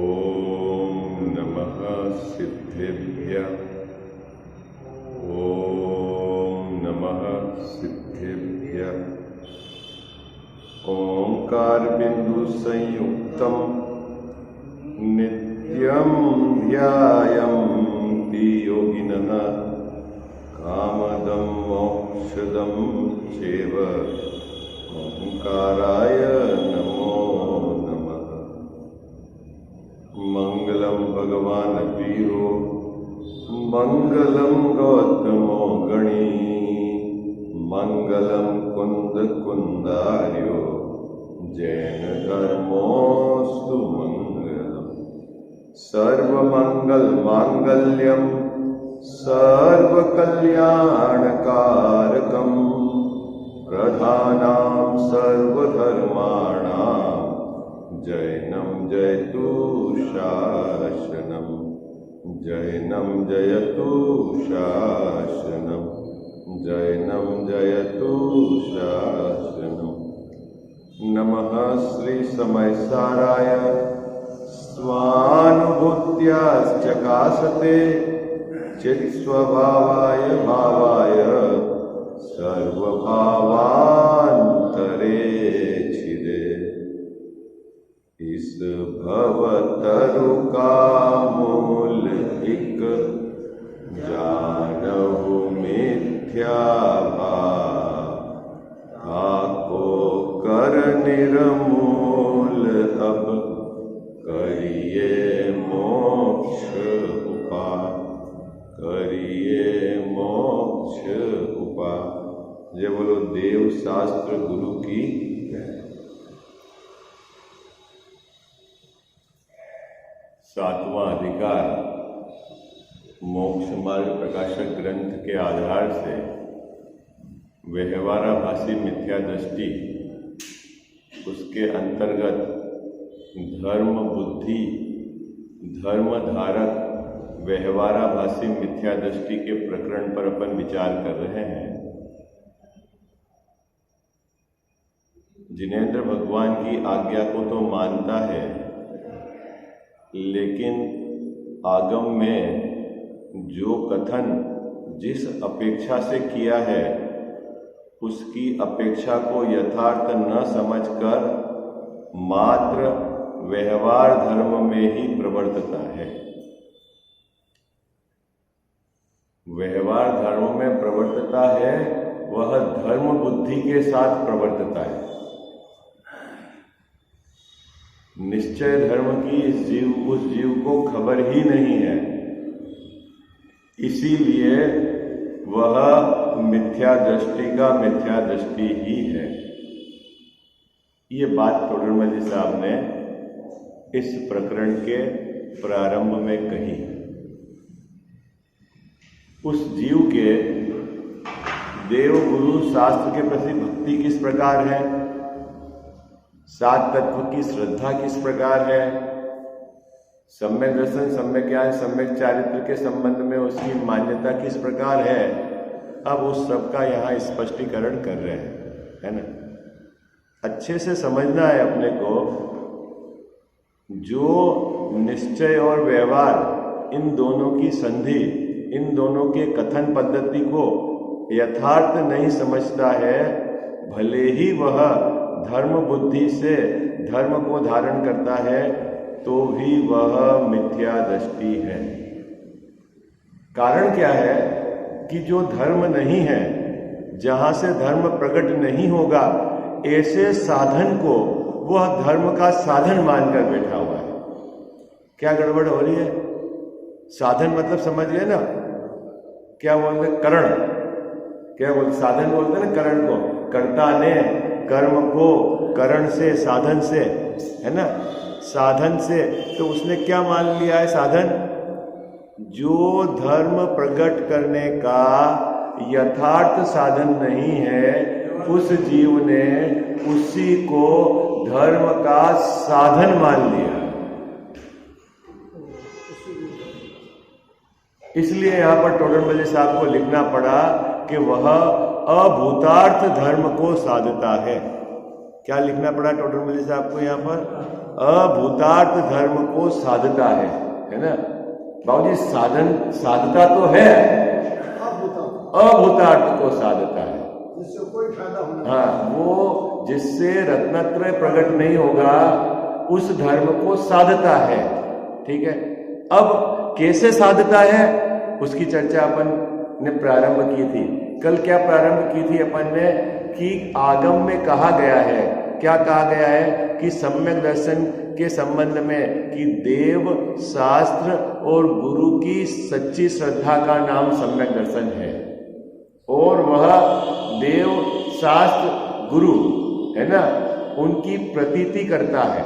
ॐ नमः सिद्धेभ्यः। ॐ नमः सिद्धेभ्यः। ओंकार बिंदु संयुक्तं नित्यं ध्यायन्ति योगिनः कामदं मोक्षदं चैव। ओंकाराय नमो नमः। मंगलम भगवान वीरो मंगलम गौतमो गणी मंगलम कुंद कुंदार्यो जैन धर्मोस्तु मंगलम। सर्वमंगल मांगल्यम सर्वकल्याणकारकम प्रधानां सर्वधर्माणां जैनं जयतु शासनं। जैनं जयतु शासनं। जैनं जयतु शासनं। नमः श्री समयसाराय स्वानुभूत्याश्चकाशते चित्स्वभावाय भावाय सर्वभावान्तरे छिदे। इस भवतरु का मूल एक जानहु मिथ्या भाव। आको कर निर्मूल अब करिए मोक्ष उपाय। करिए मोक्ष उपाय। जय बोलो देव शास्त्र गुरु की। सातवां अधिकार मोक्ष मार्ग प्रकाशक ग्रंथ के आधार से व्यवहाराभासी मिथ्या दृष्टि, उसके अंतर्गत धर्म बुद्धि धर्म धारक व्यवहाराभासी मिथ्या दृष्टि के प्रकरण पर अपन विचार कर रहे हैं। जिनेंद्र भगवान की आज्ञा को तो मानता है, लेकिन आगम में जो कथन जिस अपेक्षा से किया है उसकी अपेक्षा को यथार्थ न समझकर मात्र व्यवहार धर्म में ही प्रवर्तता है। व्यवहार धर्म में प्रवर्तता है, वह धर्म बुद्धि के साथ प्रवर्तता है। निश्चय धर्म की उस जीव को खबर ही नहीं है, इसीलिए वह मिथ्या दृष्टि का मिथ्या दृष्टि ही है। ये बात टोडरमल जी साहब ने इस प्रकरण के प्रारंभ में कही। उस जीव के देव गुरु शास्त्र के प्रति भक्ति किस प्रकार है, सात तत्व की श्रद्धा किस प्रकार है, सम्यक दर्शन सम्यक ज्ञान सम्यक चारित्र के संबंध में उसकी मान्यता किस प्रकार है, अब उस सब का यहाँ स्पष्टीकरण कर रहे हैं, है ना। अच्छे से समझना है अपने को। जो निश्चय और व्यवहार इन दोनों की संधि, इन दोनों के कथन पद्धति को यथार्थ नहीं समझता है, भले ही वह धर्म बुद्धि से धर्म को धारण करता है, तो भी वह मिथ्या दृष्टि है। कारण क्या है कि जो धर्म नहीं है, जहां से धर्म प्रकट नहीं होगा, ऐसे साधन को वह धर्म का साधन मानकर बैठा हुआ है। क्या गड़बड़ हो रही है? साधन मतलब समझ गए ना, क्या बोलते हैं? करण। क्या बोलते? साधन बोलते हैं ना करण को। कर्ता ने कर्म को करण से, साधन से, है ना, साधन से। तो उसने क्या मान लिया है? साधन जो धर्म प्रकट करने का यथार्थ साधन नहीं है, उस जीव ने उसी को धर्म का साधन मान लिया। इसलिए यहां पर टोडरमल जी साहब को लिखना पड़ा कि वह अभूतार्थ धर्म को साधता है। क्या लिखना पड़ा टोटल मिले से आपको यहाँ पर? अभूतार्थ धर्म को साधता है ना बाबूजी? साधता तो है, अभूतार्थ को साधता है, जिससे कोई फायदा होना। हाँ, वो जिससे रत्नत्रय प्रकट नहीं होगा उस धर्म को साधता है। ठीक है, अब कैसे साधता है उसकी चर्चा अपन ने प्रारंभ की थी। कल क्या प्रारंभ की थी अपन ने कि आगम में कहा गया है, क्या कहा गया है कि सम्यक दर्शन के संबंध में कि देव शास्त्र और गुरु की सच्ची श्रद्धा का नाम सम्यक दर्शन है, और वह देव शास्त्र गुरु है ना उनकी प्रतीति करता है,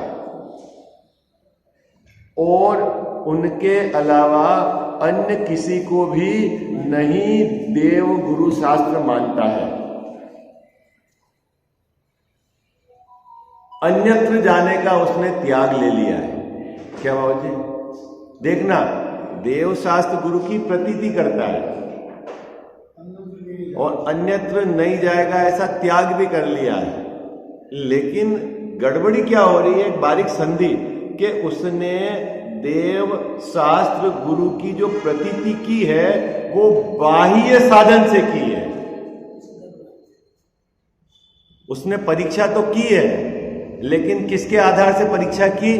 और उनके अलावा अन्य किसी को भी नहीं देव गुरु शास्त्र मानता है। अन्यत्र जाने का उसने त्याग ले लिया है। क्या बाबू जी? देखना, देव शास्त्र गुरु की प्रतीति करता है और अन्यत्र नहीं जाएगा ऐसा त्याग भी कर लिया है। लेकिन गड़बड़ी क्या हो रही है? एक बारीक संधि कि उसने देव शास्त्र गुरु की जो प्रतीति की है वो बाह्य साधन से की है। उसने परीक्षा तो की है, लेकिन किसके आधार से परीक्षा की?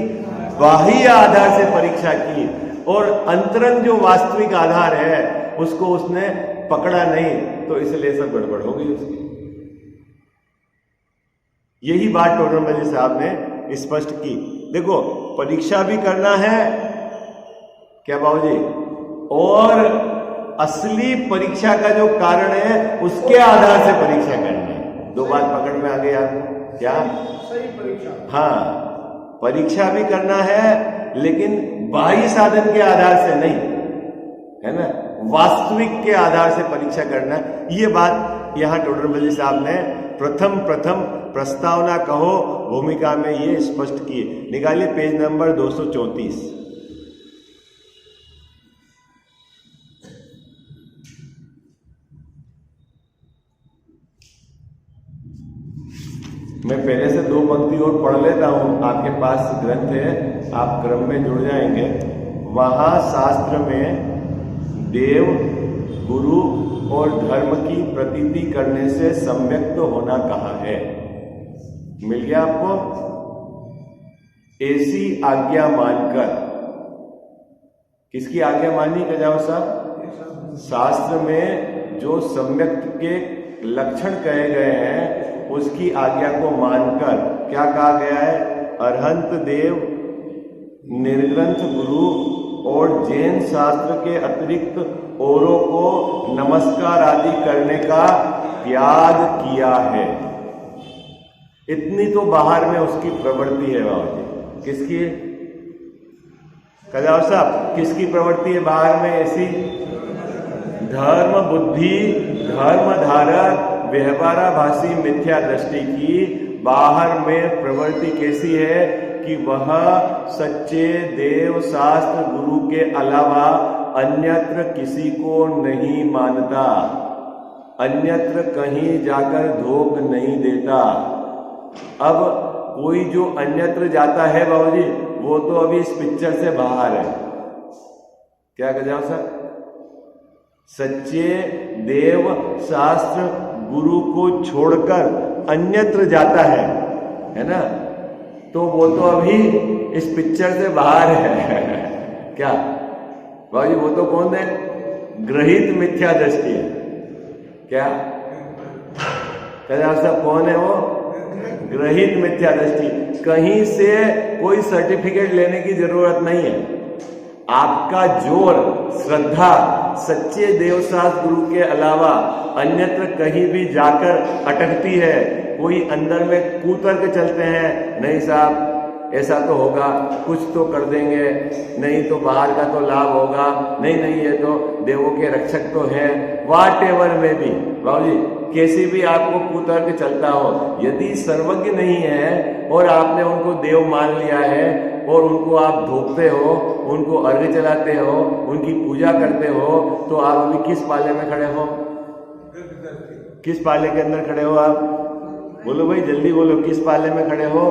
बाह्य आधार से परीक्षा की, और अंतरंग जो वास्तविक आधार है उसको उसने पकड़ा नहीं, तो इसलिए सब गड़बड़ हो गई उसकी। यही बात टोडरमल साहब ने स्पष्ट की। देखो, परीक्षा भी करना है क्या बाबूजी, और असली परीक्षा का जो कारण है उसके आधार से परीक्षा करनी है। दो बात पकड़ में आ गई आपको? क्या सही परीक्षा? हाँ, परीक्षा भी करना है लेकिन बाह्य साधन के आधार से नहीं, है ना, वास्तविक के आधार से परीक्षा करना। ये बात यहां टोडरमल साहब ने प्रथम प्रस्तावना कहो भूमिका में ये स्पष्ट की। निकालिए पेज नंबर 234। मैं पहले से दो पंक्ति और पढ़ लेता हूं, आपके पास ग्रंथ है, आप क्रम में जुड़ जाएंगे। वहां शास्त्र में देव गुरु और धर्म की प्रतीति करने से सम्यक्त होना कहा है। मिल गया आपको? ऐसी आज्ञा मानकर, किसकी आज्ञा मानी कजाव साहब? शास्त्र में जो सम्यक्त के लक्षण कहे गए हैं उसकी आज्ञा को मानकर क्या कहा गया है? अरहंत देव, निर्ग्रंथ गुरु और जैन शास्त्र के अतिरिक्त औरों को नमस्कार आदि करने का त्याग किया है। इतनी तो बाहर में उसकी प्रवृत्ति है बाबू जी। किसकी? कजाव साहब, किसकी प्रवृत्ति है बाहर में ऐसी? धर्म बुद्धि, धर्म धारक, व्यवहाराभासी मिथ्या दृष्टि की बाहर में प्रवृत्ति कैसी है कि वह सच्चे देव शास्त्र गुरु के अलावा अन्यत्र किसी को नहीं मानता, अन्यत्र कहीं जाकर धोख नहीं देता। अब कोई जो अन्यत्र जाता है बाबूजी, वो तो अभी इस पिक्चर से बाहर है। क्या कह जाओ सर? सच्चे देव शास्त्र गुरु को छोड़कर अन्यत्र जाता है ना, तो वो तो अभी इस पिक्चर से बाहर है। क्या भाई? वो तो कौन है? ग्रहित मिथ्या दृष्टि है। क्या सब कौन है वो? ग्रहित मिथ्या दृष्टि। कहीं से कोई सर्टिफिकेट लेने की जरूरत नहीं है। आपका जोर, श्रद्धा सच्चे देवशास्त्र गुरु के अलावा अन्यत्र कहीं भी जाकर अटकती है। कोई अंदर में कूतर्क चलते हैं, नहीं साहब ऐसा तो होगा, कुछ तो कर देंगे, नहीं तो बाहर का तो लाभ होगा, नहीं ये तो देवों के रक्षक तो है। वाट एवर में भी बाबूजी कैसी भी आपको कुतर्क चलता हो, यदि सर्वज्ञ नहीं है और आपने उनको देव मान लिया है और उनको आप धोखते हो, उनको अर्घ्य चलाते हो, उनकी पूजा करते हो, तो आप अभी किस पाले में खड़े हो? किस पाले के अंदर खड़े हो आप? बोलो भाई जल्दी बोलो, किस पाले में खड़े हो?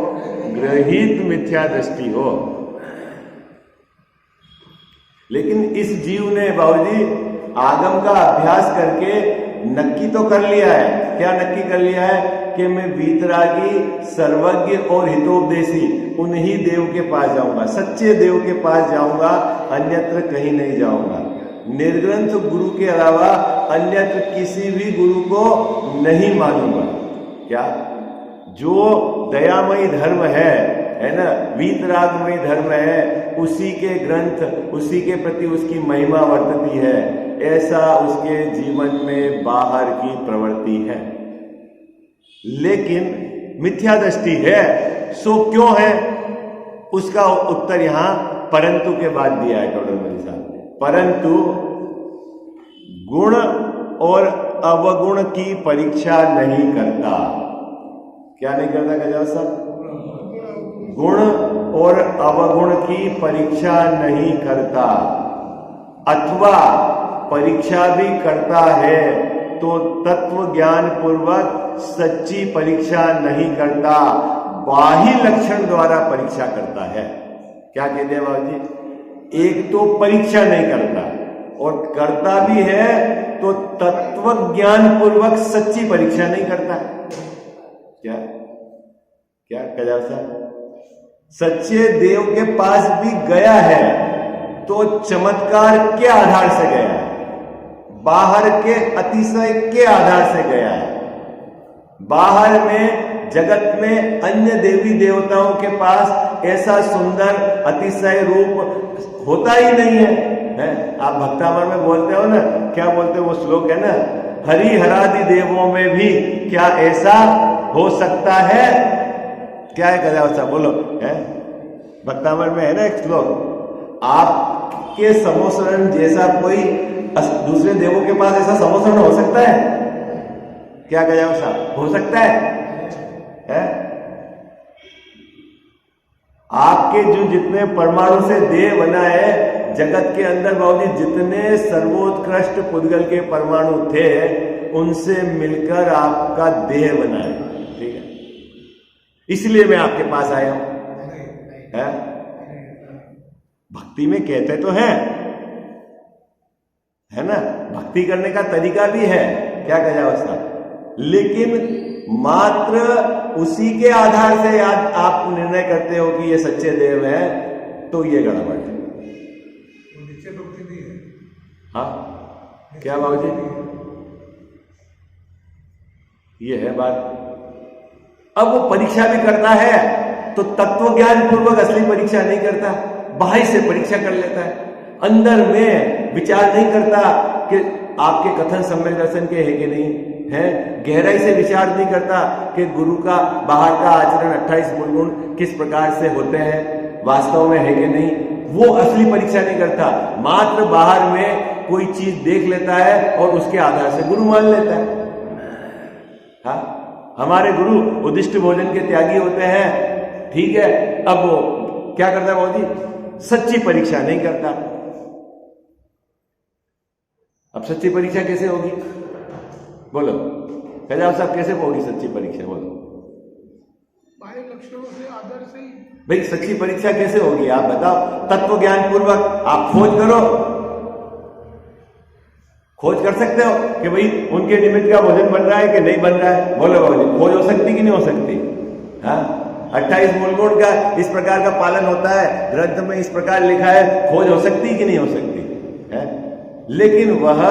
ग्रहित मिथ्या दृष्टि हो। लेकिन इस जीव ने बाबूजी आगम का अभ्यास करके नक्की तो कर लिया है। क्या नक्की कर लिया है? कि मैं वीतरागी, सर्वज्ञ और हितोपदेशी उन्हीं देव के पास जाऊंगा, सच्चे देव के पास जाऊंगा, अन्यत्र कहीं नहीं जाऊंगा। निर्ग्रंथ गुरु के अलावा अन्यत्र किसी भी गुरु को नहीं मानूंगा। क्या? जो दयामयी धर्म है ना, वीतरागमयी धर्म है, उसी के ग्रंथ, उसी के प्रति उसकी महिमा वर्तती है, ऐसा उसके जीवन में बाहर की प्रवृत्ति है। लेकिन मिथ्या दृष्टि है, सो क्यों है? उसका उत्तर यहां परंतु के बाद दिया है टोडरमल साहब ने। परंतु गुण और अवगुण की परीक्षा नहीं करता। क्या नहीं करता गजाव साहब? गुण और अवगुण की परीक्षा नहीं करता, अथवा परीक्षा भी करता है तो तत्व ज्ञान पूर्वक सच्ची परीक्षा नहीं करता, बाह्य लक्षण द्वारा परीक्षा करता है। क्या कहते हैं बाबूजी? एक तो परीक्षा नहीं करता, और करता भी है तो तत्व ज्ञान पूर्वक सच्ची परीक्षा नहीं करता। क्या क्या कह साहब? सच्चे देव के पास भी गया है तो चमत्कार के आधार से गया है, बाहर के अतिशय के आधार से गया है। बाहर में जगत में अन्य देवी देवताओं के पास ऐसा सुंदर अतिशय रूप होता ही नहीं है। आप भक्तामर में बोलते हो ना, क्या बोलते हो वो श्लोक है ना, हरि हरादि देवों में भी क्या ऐसा हो सकता है? क्या है कदा साहब? बोलो है? भक्तामर में है ना एक श्लोक, आपके समोसरण जैसा कोई दूसरे देवों के पास ऐसा समोसरण हो सकता है? क्या कहा साहब? हो सकता है? आपके जो जितने परमाणु से देह बना है, जगत के अंदर बाबूजी जितने सर्वोत्कृष्ट पुद्गल के परमाणु थे, उनसे मिलकर आपका देह बना है। ठीक है, इसलिए मैं आपके पास आया हूं। है? भक्ति में कहते तो है ना, भक्ति करने का तरीका भी है, क्या कहा उसका, लेकिन मात्र उसी के आधार से आप निर्णय करते हो कि ये सच्चे देव है, तो ये गड़बड़ है। हाँ क्या बाबू जी, ये है बात। अब वो परीक्षा भी करता है तो तत्व ज्ञान पूर्वक असली परीक्षा नहीं करता, बाहर से परीक्षा कर लेता है, अंदर में विचार नहीं करता कि आपके कथन सम्यक दर्शन के है कि नहीं है, गहराई से विचार नहीं करता कि गुरु का बाहर का आचरण 28 मूल गुण किस प्रकार से होते हैं, वास्तव में है कि नहीं, वो असली परीक्षा नहीं करता। मात्र बाहर में कोई चीज देख लेता है और उसके आधार से गुरु मान लेता है। हाँ, हमारे गुरु उद्दिष्ट भोजन के त्यागी होते हैं, ठीक है। अब वो क्या करता है बाबू जी? सच्ची परीक्षा नहीं करता। अब सच्ची परीक्षा कैसे होगी बोलो, कजाव साहब, कैसे होगी सच्ची परीक्षा बोलो? बाह्य लक्षणों से आदर से ही भाई सच्ची परीक्षा कैसे होगी आप बताओ? तत्व ज्ञान पूर्वक आप खोज करो, खोज कर सकते हो कि भाई उनके निमित्त का भोजन बन रहा है कि नहीं बन रहा है, बोलो बाबू, खोज हो सकती कि नहीं हो सकती? हाँ, 28 मूल गुण का इस प्रकार का पालन होता है, ग्रंथ में इस प्रकार लिखा है, खोज हो सकती कि नहीं हो सकती है? लेकिन वह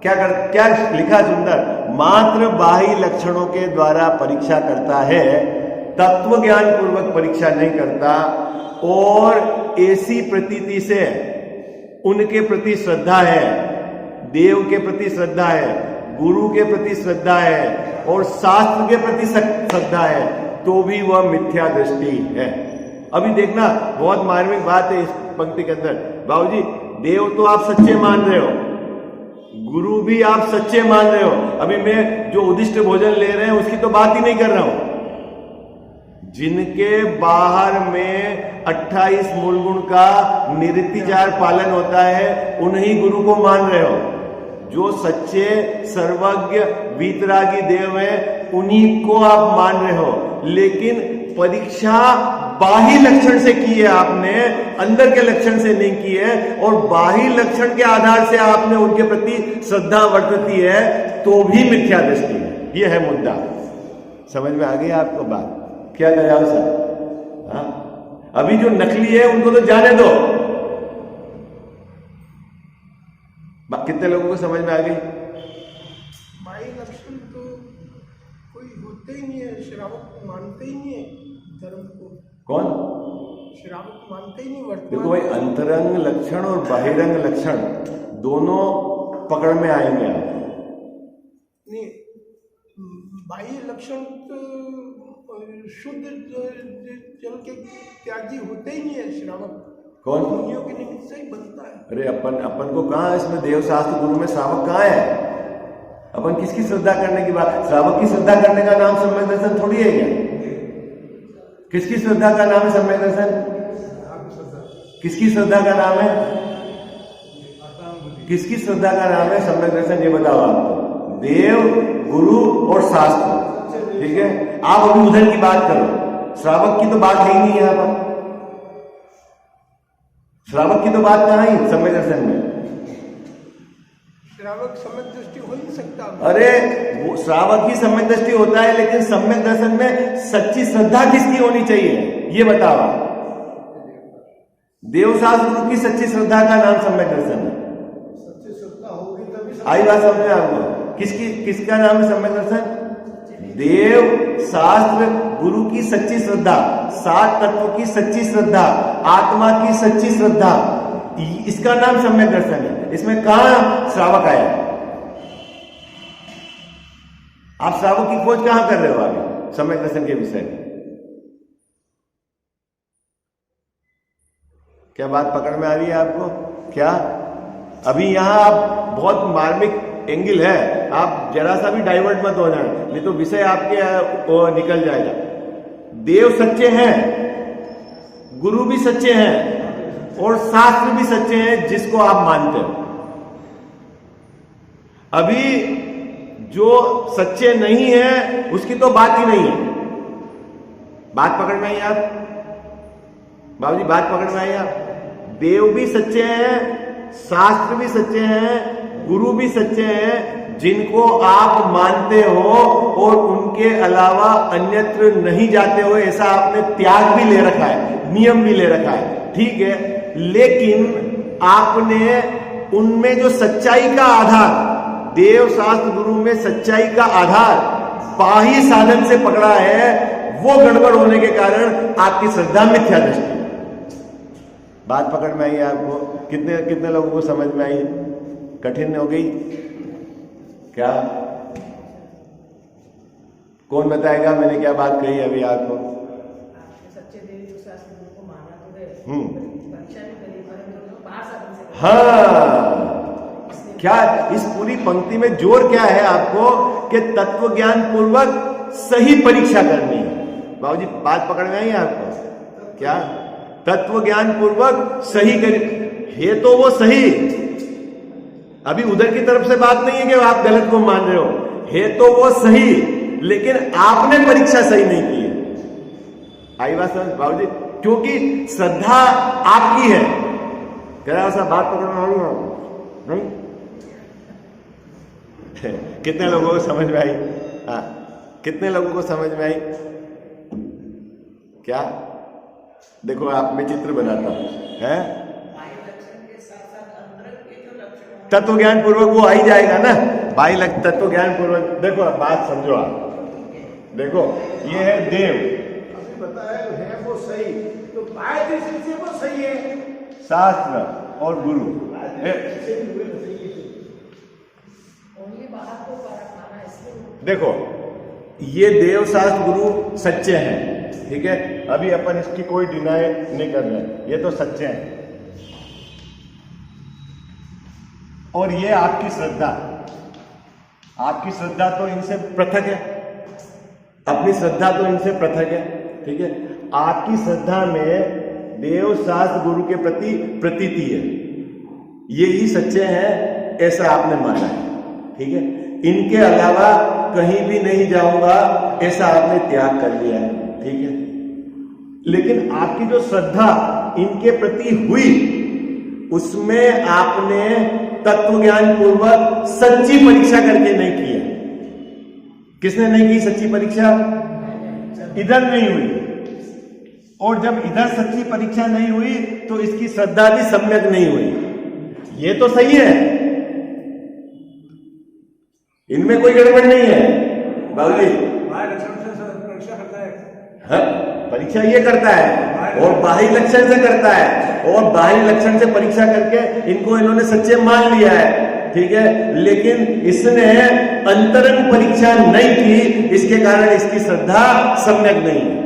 क्या लिखा सुंदर, मात्र बाह्य लक्षणों के द्वारा परीक्षा करता है, तत्व ज्ञान पूर्वक परीक्षा नहीं करता, और ऐसी प्रतीति से उनके प्रति श्रद्धा है, देव के प्रति श्रद्धा है, गुरु के प्रति श्रद्धा है, और शास्त्र के प्रति श्रद्धा है, तो भी वह मिथ्या दृष्टि है। अभी देखना, बहुत मार्मिक बात है इस पंक्ति के अंदर। बाबूजी, देव तो आप सच्चे मान रहे हो, गुरु भी आप सच्चे मान रहे हो, अभी मैं जो उद्दिष्ट भोजन ले रहे हैं उसकी तो बात ही नहीं कर रहा हूं। जिनके बाहर में 28 मूल गुण का निरतिचार पालन होता है, उन्हीं गुरु को मान रहे हो। जो सच्चे सर्वज्ञ वीतरागी देव हैं, उन्हीं को आप मान रहे हो, लेकिन परीक्षा बाह्य लक्षण से की है आपने, अंदर के लक्षण से नहीं की है। और बाह्य लक्षण के आधार से आपने उनके प्रति श्रद्धा वर्तती है तो भी मिथ्या दृष्टि है। यह है मुद्दा। समझ में आ गई आपको बात? क्या दयाल सर? हाँ, अभी जो नकली है उनको तो जाने दो। कितने लोगों को समझ में आ गई? बाह्य लक्षण तो कोई होते ही नहीं है, श्रावक मानते ही नहीं है धर्म को। कौन? श्रावक मानते ही नहीं वर्तमान। देखो भाई, अंतरंग लक्षण और बहिरंग लक्षण दोनों पकड़ में आएंगे आप। नहीं, बाह्य लक्षण तो शुद्ध जल के त्यागी होते ही नहीं है श्रावक। कौन? मुनियों के निमित्त से ही बनता है। अरे अपन को कहाँ इसमें देव शास्त्र गुरु में श्रावक कहाँ है? अपन किसकी श्रद्धा करने की बात? श्रावक की श्रद्धा करने का नाम सम्यक दर्शन थोड़ी है क्या? किसकी श्रद्धा का नाम है सम्यक दर्शन? किसकी श्रद्धा का नाम है? किसकी श्रद्धा का नाम है सम्यक दर्शन? ये बताओ आपको। देव, गुरु और शास्त्र, ठीक है। आप अभी उधर की बात करो, श्रावक की तो बात है ही नहीं यहाँ पर। श्रावक की तो बात कहाँ आई सम्यक दर्शन में? श्रावक सम्यक दृष्टि हो नहीं सकता। अरे वो श्रावक ही सम्यक दृष्टि होता है, लेकिन सम्यक दर्शन में सच्ची श्रद्धा किसकी होनी चाहिए ये बताओ। देवशास्त्र गुरु की सच्ची श्रद्धा का नाम सम्यक दर्शन है। सच्ची श्रद्धा होगी तभी आई बात समझ में आपको? किसका नाम है सम्यक दर्शन? देव शास्त्र गुरु की सच्ची श्रद्धा, सात तत्व की सच्ची श्रद्धा, आत्मा की सच्ची श्रद्धा, इसका नाम सम्यक दर्शन है। इसमें कहां श्रावक आया? आप श्रावक की खोज कहां कर रहे हो अभी सम्यक दर्शन के विषय में? क्या बात पकड़ में आ रही है आपको? क्या अभी यहां आप बहुत मार्मिक एंगल है, आप जरा सा भी डाइवर्ट मत हो जाए, नहीं तो विषय आपके निकल जाएगा। देव सच्चे हैं, गुरु भी सच्चे हैं और शास्त्र भी सच्चे हैं जिसको आप मानते हो। अभी जो सच्चे नहीं है उसकी तो बात ही नहीं है। बात पकड़ में आई आप? बाबूजी बात पकड़ में आई आप? देव भी सच्चे हैं, शास्त्र भी सच्चे हैं, गुरु भी सच्चे हैं जिनको आप मानते हो और उनके अलावा अन्यत्र नहीं जाते हो। ऐसा आपने त्याग भी ले रखा है, नियम भी ले रखा है, ठीक है। लेकिन आपने उनमें जो सच्चाई का आधार, देव शास्त्र गुरु में सच्चाई का आधार बाह्य साधन से पकड़ा है, वो गड़बड़ होने के कारण आपकी श्रद्धा मिथ्या दृष्टि। बात पकड़ में आई है आपको? कितने लोगों को समझ में आई? कठिन हो गई क्या? कौन बताएगा मैंने क्या बात कही अभी आपको? सच्चे देव शास्त्र को माना तो है, परीक्षा भी करी, परंतु बाहर साधन से। हाँ, क्या इस पूरी पंक्ति में जोर क्या है आपको कि तत्व ज्ञान पूर्वक सही परीक्षा करनी है। बाबूजी बात पकड़ में आई है आपको? क्या तत्व ज्ञान पूर्वक सही कर है तो वो सही, अभी उधर की तरफ से बात नहीं है कि आप गलत को मान रहे हो, है तो वो सही, लेकिन आपने परीक्षा सही नहीं की है। आई बात समझ बाबूजी? क्योंकि श्रद्धा आपकी है। क्या सा बात पकड़ना नहीं? कितने लोगों को समझ में आई? हाँ, कितने लोगों को समझ में आई? क्या देखो आप मैं चित्र बनाता हूं, है तत्व ज्ञान पूर्वक वो आ ही जाएगा ना। बाह्य तत्व ज्ञान पूर्वक देखो, बात समझो आप। देखो ये है देव, अभी बताया है वो सही, तो बाह्य दृष्टि से वो सही है। शास्त्र और गुरु देखो, ये देव शास्त्र गुरु सच्चे हैं, ठीक है। अभी अपन इसकी कोई डिनाई नहीं कर रहे, ये तो सच्चे हैं। और ये आपकी श्रद्धा, आपकी श्रद्धा तो इनसे पृथक है, अपनी श्रद्धा तो इनसे पृथक है, ठीक है। आपकी श्रद्धा में देव शास्त्र गुरु के प्रति प्रतीति है, ये ही सच्चे हैं ऐसा आपने माना है, ठीक है। इनके अलावा कहीं भी नहीं जाऊंगा, ऐसा आपने त्याग कर लिया है, ठीक है। लेकिन आपकी जो श्रद्धा इनके प्रति हुई, उसमें आपने तत्व ज्ञान पूर्वक सच्ची परीक्षा करके नहीं किया। किसने नहीं की सच्ची परीक्षा? इधर नहीं हुई। और जब इधर सच्ची परीक्षा नहीं हुई तो इसकी श्रद्धा भी सम्यक नहीं हुई। ये तो सही है, इनमें कोई गड़बड़ नहीं है बाबू जी। परीक्षा करता है, हाँ, परीक्षा ये करता है और बाहरी लक्षण से करता है, और बाहरी लक्षण से परीक्षा करके इन्होंने सच्चे मान लिया है, ठीक है। लेकिन इसने अंतरंग परीक्षा नहीं की, इसके कारण इसकी श्रद्धा सम्यक नहीं है।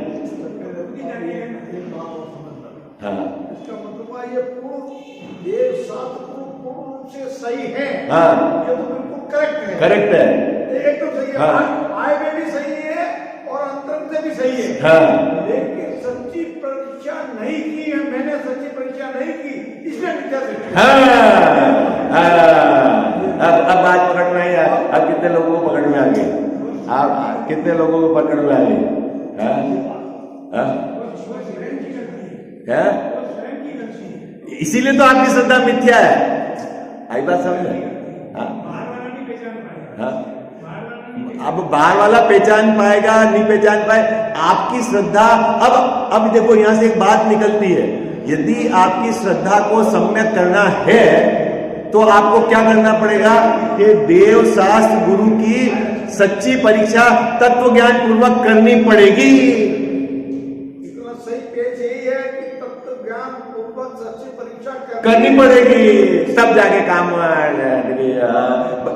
हाँ, इसका मतलब ये पूर्ण शास्त्र पूर्ण रूप से सही है। हाँ, ये तो बिल्कुल करेक्ट है, करेक्ट है, एकदम सही है। हाँ, आय में भी सही है और अंतर से भी सही है। हाँ, लेकिन सच्ची परीक्षा नहीं की है, मैंने सच्ची परीक्षा नहीं की, इसमें मिथ्या से। हाँ, अब बात पकड़ में आई। अब कितने लोगों को पकड़ में आ गई? आप कितने लोगों को पकड़ में आ गई? हाँ, इसीलिए तो आपकी श्रद्धा मिथ्या है। आई बात समझ में? हाँ, अब बाहर वाला पहचान पाएगा नहीं पहचान पाए, आपकी श्रद्धा। अब देखो यहां से एक बात निकलती है, यदि आपकी श्रद्धा को सम्यक करना है तो आपको क्या करना पड़ेगा कि देव शास्त्र गुरु की सच्ची परीक्षा तत्व ज्ञान पूर्वक करनी पड़ेगी। इतना सही पेज यही है कि तत्व ज्ञान पूर्वक सच्ची परीक्षा करनी पड़ेगी, तब जाके काम।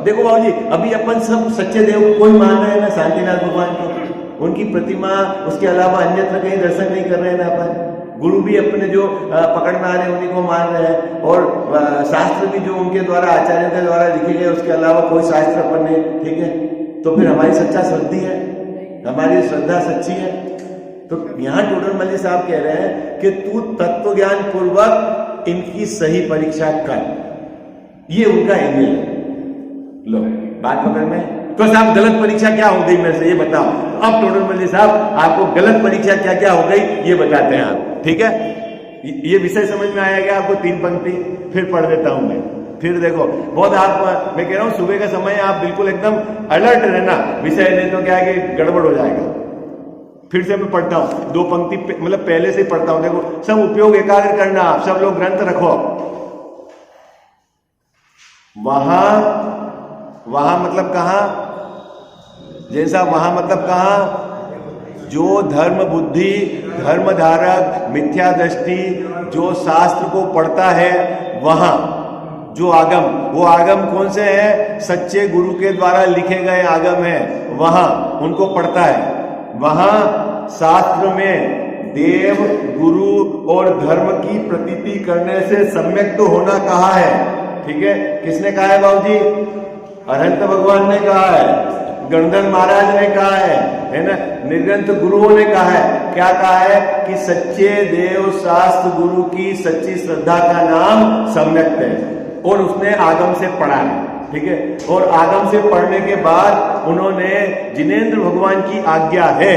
देखो बाबूजी, अभी अपन सब सच्चे देव को कोई मान रहे हैं ना, शांतिनाथ भगवान को, उनकी प्रतिमा, उसके अलावा अन्यत्र कहीं दर्शन नहीं कर रहे हैं ना अपन। गुरु भी अपने जो पकड़ में आ रहे हैं उन्हीं को मान रहे हैं, और शास्त्र भी जो उनके द्वारा आचार्यों के द्वारा लिखे गए उसके अलावा कोई शास्त्र अपन नहीं, ठीक है। तो फिर हमारी सच्चा श्रद्धा है, हमारी श्रद्धा सच्ची है। तो यहाँ टोडरमल साहब कह रहे हैं कि तू तत्व ज्ञान पूर्वक इनकी सही परीक्षा कर, ये उनका एंगल है। लो बात पकड़ में। तो साहब गलत परीक्षा क्या हो गई मेरे से, ये बताओ। अब टोडरमल साहब आपको गलत परीक्षा क्या क्या हो गई ये बताते हैं आप, ठीक है। ये विषय समझ में आया क्या आपको? 3 पंक्ति फिर पढ़ देता हूं मैं। फिर देखो बहुत आप, मैं कह रहा हूं सुबह का समय आप बिल्कुल एकदम अलर्ट रहना, विषय नहीं तो क्या है कि गड़बड़ हो जाएगा। फिर से मैं पढ़ता हूं 2 पंक्ति, मतलब पहले से ही पढ़ता हूं। देखो सब उपयोग एकाग्र करना, आप सब लोग ग्रंथ रखो। वहां मतलब कहां? जैसा वहां मतलब कहां? जो धर्म बुद्धि, धर्म धारक, मिथ्या दृष्टि जो शास्त्र को पढ़ता है वहां, जो आगम, वो आगम कौन से हैं? सच्चे गुरु के द्वारा लिखे गए आगम हैं, वहां उनको पढ़ता है। वहां शास्त्र में देव, गुरु और धर्म की प्रतीति करने से सम्यक तो होना कहा है, ठीक है। किसने कहा है बाबूजी? अरहंत भगवान ने कहा है, गणधर महाराज ने कहा है ना, निर्ग्रंथ गुरुओं ने कहा है। क्या कहा है? कि सच्चे देव शास्त्र गुरु की सच्ची श्रद्धा का नाम सम्यक है, और उसने आगम से पढ़ा है, ठीक है। और आगम से पढ़ने के बाद उन्होंने जिनेंद्र भगवान की आज्ञा है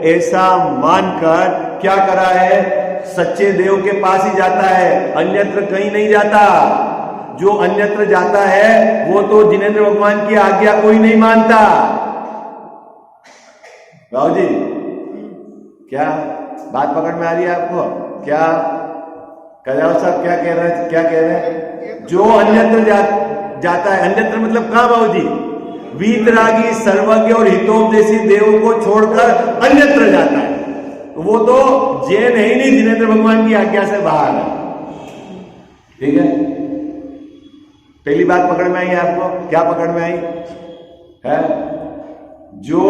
ऐसा मानकर क्या करा है? सच्चे देव के पास ही जाता है, अन्यत्र कहीं नहीं जाता। जो अन्यत्र जाता है वो तो जिनेंद्र भगवान की आज्ञा को ही नहीं मानता। राव जी क्या बात पकड़ में आ रही है आपको? क्या कल्याण साहब क्या कह रहे हैं? जो अन्यत्र जाता है, अन्यत्र मतलब कहां बाबू जी? वीतरागी, सर्वज्ञ और हितोपदेशी देव को छोड़कर अन्यत्र जाता है, वो तो जैन है ही नहीं, जिनेंद्र भगवान की आज्ञा से बाहर है, ठीक है। पहली बात पकड़ में आई है आपको? क्या पकड़ में आई है? जो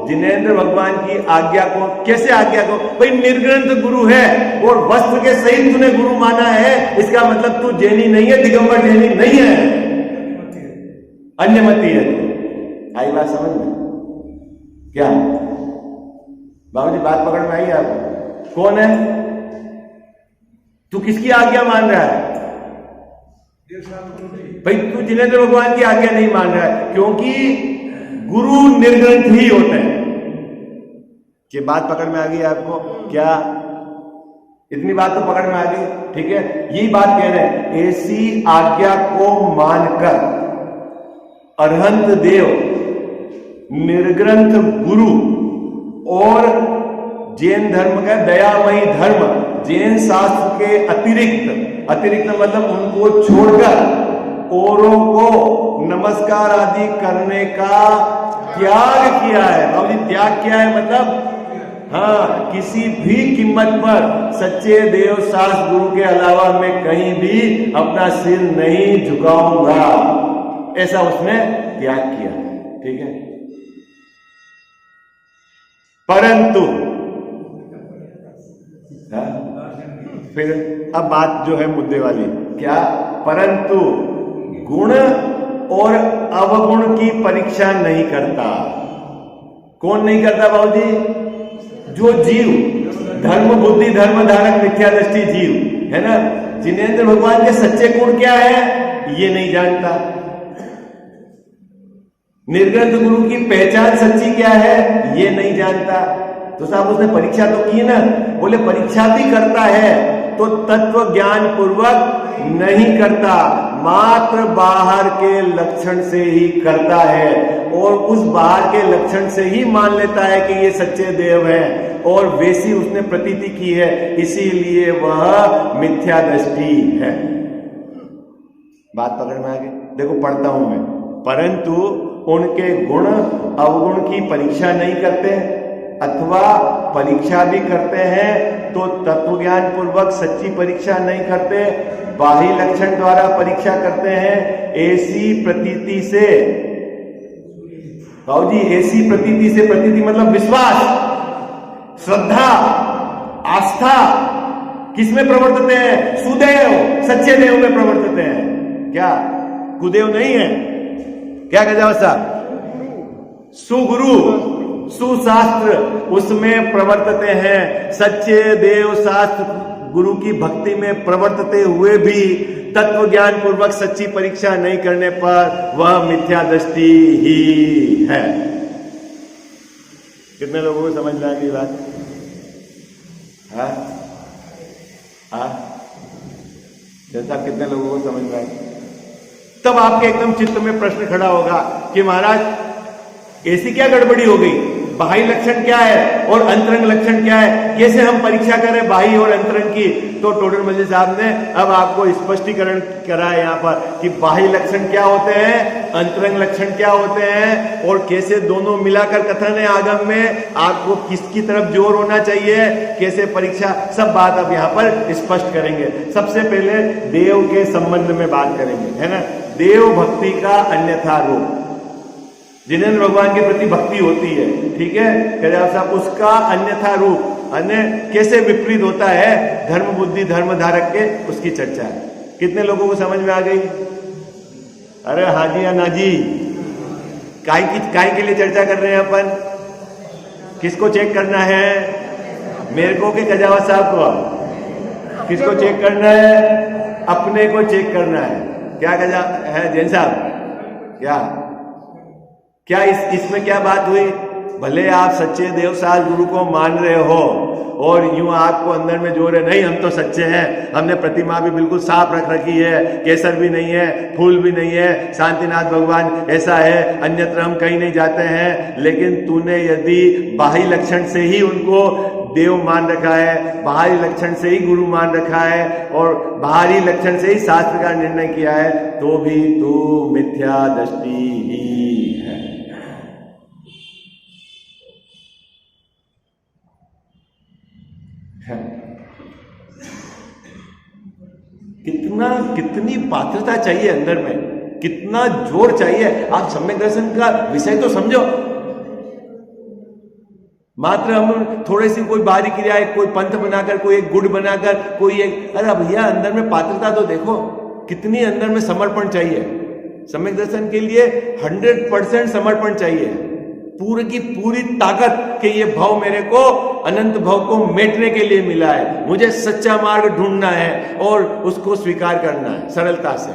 जिनेंद्र भगवान की आज्ञा को, कैसे आज्ञा को? भाई निर्ग्रंथ गुरु है और वस्त्र के सहित तूने गुरु माना है, इसका मतलब तू जैनी नहीं है, दिगंबर जैनी नहीं है, अन्यमती है। आई बात समझ में? क्या बाबूजी बात पकड़ में आई है आपको? कौन है तू? किसकी आज्ञा मान रहा है? भाई तू जिनेंद्र भगवान की आज्ञा नहीं मान रहा है, क्योंकि गुरु निर्ग्रंथ ही होते हैं। ये बात पकड़ में आ गई आपको क्या? इतनी बात तो पकड़ में आ गई, ठीक है। यही बात कह रहे हैं, ऐसी आज्ञा को मानकर अरहंत देव, निर्ग्रंथ गुरु और जैन धर्म का दयामयी धर्म, जैन शास्त्र के अतिरिक्त मतलब उनको छोड़कर औरों को नमस्कार आदि करने का त्याग किया है। बाबूजी त्याग किया है मतलब हाँ, किसी भी कीमत पर सच्चे देव शास्त्र गुरु के अलावा मैं कहीं भी अपना सिर नहीं झुकाऊंगा, ऐसा उसने त्याग किया, ठीक है। परंतु फिर अब बात जो है मुद्दे वाली, क्या? परंतु गुण और अवगुण की परीक्षा नहीं करता। कौन नहीं करता बाबूजी? जो जीव, धर्म बुद्धि धर्म धारक मिथ्या दृष्टि जीव है ना, जिनेंद्र भगवान के सच्चे गुण क्या है ये नहीं जानता, निर्ग्रंथ गुरु की पहचान सच्ची क्या है ये नहीं जानता। तो साहब उसने परीक्षा तो की ना, बोले परीक्षा भी करता है तो तत्व ज्ञान पूर्वक नहीं करता, मात्र बाहर के लक्षण से ही करता है, और उस बाहर के लक्षण से ही मान लेता है कि ये सच्चे देव हैं, और वैसी उसने प्रतीति की है, इसीलिए वह मिथ्या दृष्टि है। बात पकड़ में आ गई? देखो पढ़ता हूं मैं, परंतु उनके गुण अवगुण की परीक्षा नहीं करते, अथवा परीक्षा भी करते हैं तो तत्वज्ञान पूर्वक सच्ची परीक्षा नहीं करते, बाह्य लक्षण द्वारा परीक्षा करते हैं। ऐसी प्रतीति से बाबूजी, ऐसी प्रतीति से, प्रतीति मतलब विश्वास, श्रद्धा, आस्था किसमें प्रवर्तते हैं? सुदेव, सच्चे देव में प्रवर्तते हैं। क्या कुदेव नहीं है? क्या गजावस्था? सुगुरु, सुशास्त्र उसमें प्रवर्तते हैं। सच्चे देव शास्त्र गुरु की भक्ति में प्रवर्तते हुए भी तत्व ज्ञान पूर्वक सच्ची परीक्षा नहीं करने पर वह मिथ्या दृष्टि ही है। कितने लोगों को समझ में आ गई बात? जैसा कितने लोगों को समझ में आई? तब आपके एकदम चित्त में प्रश्न खड़ा होगा कि महाराज ऐसी क्या गड़बड़ी हो गई? बाह्य लक्षण क्या है और अंतरंग लक्षण क्या है? कैसे हम परीक्षा करें बाह्य और अंतरंग की? तो टोडर मल्ली साहब ने अब आपको स्पष्टीकरण करा है यहाँ पर कि बाह्य लक्षण क्या होते हैं, अंतरंग लक्षण क्या होते हैं, और कैसे दोनों मिलाकर कथन है आगम में, आपको किसकी तरफ जोर होना चाहिए, कैसे परीक्षा, सब बात अब यहाँ पर स्पष्ट करेंगे। सबसे पहले देव के संबंध में बात करेंगे, है ना। देव भक्ति का अन्यथा रूप, जिनेंद्र भगवान के प्रति भक्ति होती है, ठीक है, खजाव साहब, उसका अन्यथा रूप अन्य कैसे विपरीत होता है धर्म बुद्धि धर्म धारक के, उसकी चर्चा है। कितने लोगों को समझ में आ गई? अरे हाँ जी या ना जी? काय के लिए चर्चा कर रहे हैं अपन? किसको चेक करना है? मेरे को कि खजावत साहब को? किसको चेक करना है? अपने को चेक करना है। क्या खजा है जैन साहब? क्या इसमें क्या बात हुई? भले आप सच्चे देव शास्त्र गुरु को मान रहे हो और यूं आपको अंदर में जोर है, नहीं हम तो सच्चे हैं, हमने प्रतिमा भी बिल्कुल साफ रख रखी है, केसर भी नहीं है, फूल भी नहीं है, शांतिनाथ भगवान ऐसा है, अन्यत्र हम कहीं नहीं जाते हैं। लेकिन तूने यदि बाह्य लक्षण से ही उनको देव मान रखा है, बाहरी लक्षण से ही गुरु मान रखा है और बाहरी लक्षण से ही शास्त्र का निर्णय किया है, तो भी तू मिथ्या दृष्टि ही है। कितनी पात्रता चाहिए अंदर में, कितना जोर चाहिए। आप सम्यक दर्शन का विषय तो समझो। मात्र हम थोड़ी सी कोई बारी क्रिया, कोई पंथ बनाकर, कोई एक गुड़ बनाकर, कोई एक, अरे भैया अंदर में पात्रता तो देखो, कितनी अंदर में समर्पण चाहिए। सम्यक दर्शन के लिए 100% समर्पण चाहिए, पूरी की पूरी ताकत कि ये भाव मेरे को अनंत भाव को मेटने के लिए मिला है, मुझे सच्चा मार्ग ढूंढना है और उसको स्वीकार करना है सरलता से।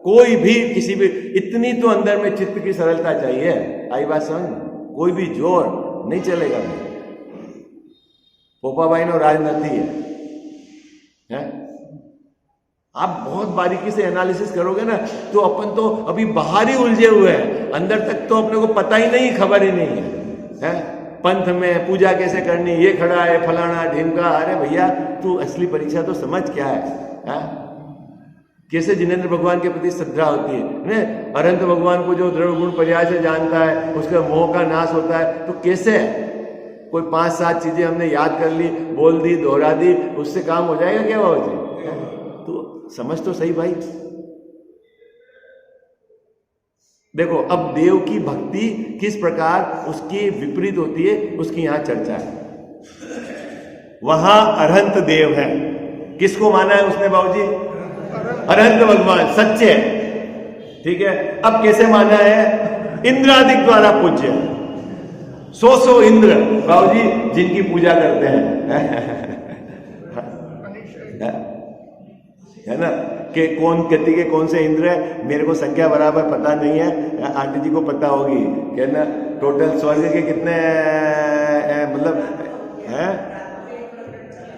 कोई भी किसी भी, इतनी तो अंदर में चित्त की सरलता चाहिए। आई बात समझ? कोई भी जोर नहीं चलेगा। पोपाबाई नो राजनीति है। आप बहुत बारीकी से एनालिसिस करोगे ना तो अपन तो अभी बाहर ही उलझे हुए हैं, अंदर तक तो अपने को पता ही नहीं, खबर ही नहीं है। पंथ में पूजा कैसे करनी, ये खड़ा है फलाना ढीमका। अरे भैया तू असली परीक्षा तो समझ क्या है? कैसे जिनेंद्र भगवान के प्रति श्रद्धा होती है। अनंत भगवान को जो दृढ़ गुण पर्याय से जानता है उसका मोह का नाश होता है। तो कैसे कोई 5-7 चीजें हमने याद कर ली, बोल दी, दोहरा दी, उससे काम हो जाएगा क्या बाबू जी? तो समझ तो सही भाई। देखो अब देव की भक्ति किस प्रकार उसकी विपरीत होती है उसकी यहां चर्चा है। वहां अरहंत देव है। किसको माना है उसने बाबूजी? अरहंत भगवान सच्चे, ठीक है। अब कैसे माना है? इंद्रादिक द्वारा पूज्य। 100 इंद्र बाबूजी जिनकी पूजा करते हैं है ना, कि कौन गति के कौन से इंद्र है, मेरे को संख्या बराबर पता नहीं है, आंटी जी को पता होगी क्या ना। टोटल स्वर्ग के कितने मतलब है?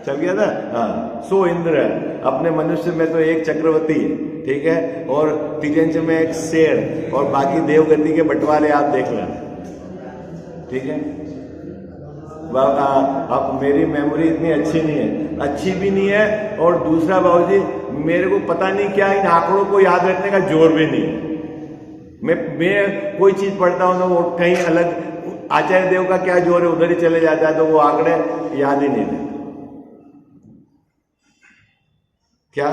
चल गया था। हाँ 100 इंद्र है। अपने मनुष्य में तो एक चक्रवर्ती, ठीक है, और तिजंच में एक शेर, और बाकी देवगति के बंटवारे आप देख लें, ठीक है। अब मेरी मेमोरी इतनी अच्छी नहीं है, अच्छी भी नहीं है, और दूसरा बाबूजी मेरे को पता नहीं क्या इन आंकड़ों को याद रखने का जोर भी नहीं है। मैं कोई चीज पढ़ता हूं तो वो कहीं अलग, आचार्य देव का क्या जोर है उधर ही चले जाता है, तो वो आंकड़े याद ही नहीं रहते। क्या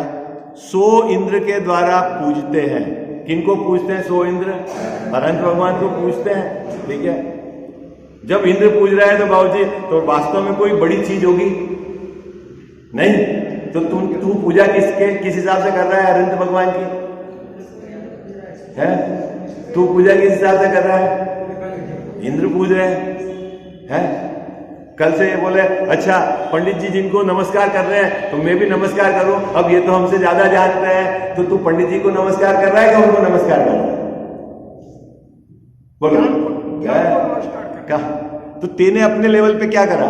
100 इंद्र के द्वारा पूजते हैं। किनको पूजते हैं? 100 इंद्र अनंत भगवान को पूजते हैं, ठीक है। जब इंद्र पूज रहा है तो बाबूजी तो वास्तव में कोई बड़ी चीज होगी नहीं, तो तू पूजा किस हिसाब से कर रहा है? अनंत भगवान की है। तू पूजा किस हिसाब से कर रहा है? इंद्र पूज रहे हैं। कल से ये बोले अच्छा पंडित जी जिनको नमस्कार कर रहे हैं तो मैं भी नमस्कार करूं, अब ये तो हमसे ज्यादा जानते हैं, तो तू पंडित जी को नमस्कार कर रहा है क्या उनको नमस्कार कर रहा है? बोलो क्या? तो तेने अपने लेवल पे क्या करा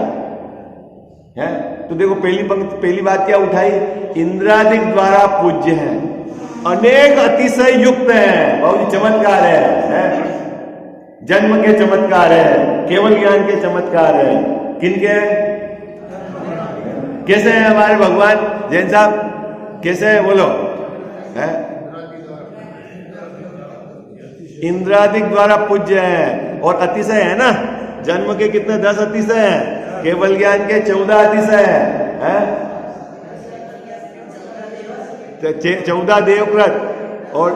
है? तो देखो पहली बात क्या उठाई? इंद्रादिक द्वारा पूज्य है, अनेक अतिशय युक्त है। बहुत चमत्कार है? जन्म के चमत्कार है, केवल ज्ञान के चमत्कार है। किनके? कैसे हैं हमारे भगवान? जैन साहब कैसे है बोलो? है इंद्रादिक द्वारा पूज्य है, और अतिशय है ना। जन्म के कितने? 10 अतिशय हैं, केवल ज्ञान के 14 अतिशय हैं। 14 देवव्रत और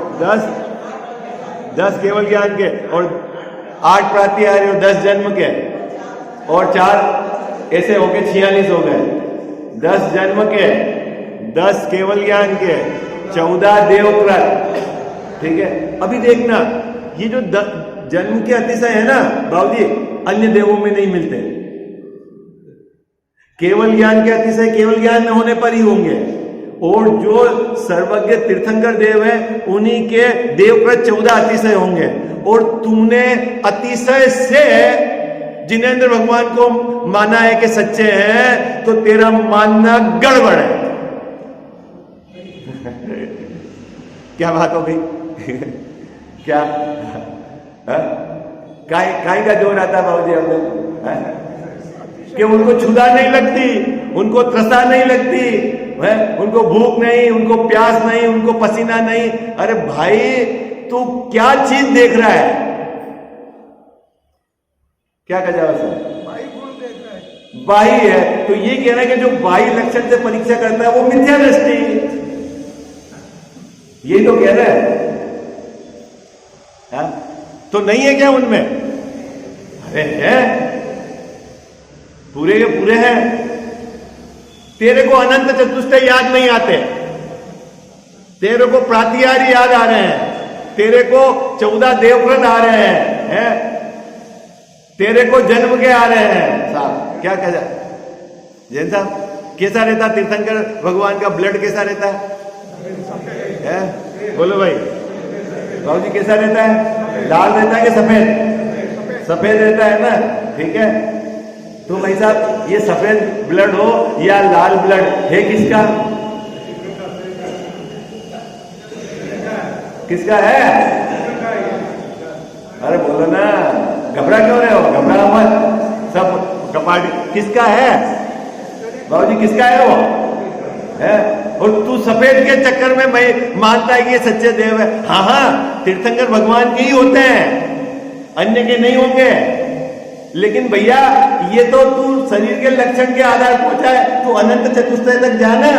10 केवल ज्ञान के, और 8 प्रातिहार्य और 10 जन्म के, और 4 ऐसे हो गए 46 हो गए। 10 जन्म के, 10 केवल ज्ञान के, 14 देवव्रत, ठीक है। अभी देखना ये जो जन्म के अतिशय है ना बाबूजी, अन्य देवों में नहीं मिलते। केवल ज्ञान के अतिशय केवल ज्ञान होने पर ही होंगे, और जो सर्वज्ञ तीर्थंकर देव है उन्हीं के देवव्रत 14 अतिशय होंगे। और तुमने अतिशय से जिनेंद्र भगवान को माना है कि सच्चे हैं, तो तेरा मानना गड़बड़ है। क्या बात हो गई? क्या काई का जोर आता है बाबूजी हमने कि उनको क्षुधा नहीं लगती, उनको त्रसा नहीं लगती है, उनको भूख नहीं, उनको प्यास नहीं, उनको पसीना नहीं। अरे भाई तू क्या चीज देख रहा है? क्या कहा जाए सर? बाई गुण देख रहा है। बाही है तो ये कह रहा है कि जो बाही लक्षण से परीक्षा करता है वो मिथ्या दृष्टि, यही तो कह रहा है। तो नहीं है क्या उनमें? अरे है, पूरे के पूरे हैं। तेरे को अनंत चतुष्टय याद नहीं आते, तेरे को प्रातिहारी याद आ रहे हैं, तेरे को 14 देवव्रत आ रहे हैं, तेरे को जन्म के आ रहे हैं। साहब क्या कह जैन साहब कैसा रहता तीर्थंकर भगवान का ब्लड कैसा रहता है? बोलो भाई। बाबू जी कैसा रहता है? लाल रहता है कि सफेद? सफेद रहता है ना, ठीक है। तो भाई साहब ये सफेद ब्लड हो या लाल ब्लड है किसका? किसका है? अरे बोलो ना, घबरा क्यों रहे हो? घबरा मत, सब कपाट किसका है? बाबूजी किसका है वो? है? और तू सफेद के चक्कर में मैं मानता है कि ये सच्चे देव है। हाँ हाँ, तीर्थंकर भगवान के ही होते हैं, अन्य के नहीं होंगे। लेकिन भैया ये तो तू शरीर के लक्षण के आधार पहुंचा है, तू अनंत चतुष्टय तक जाना।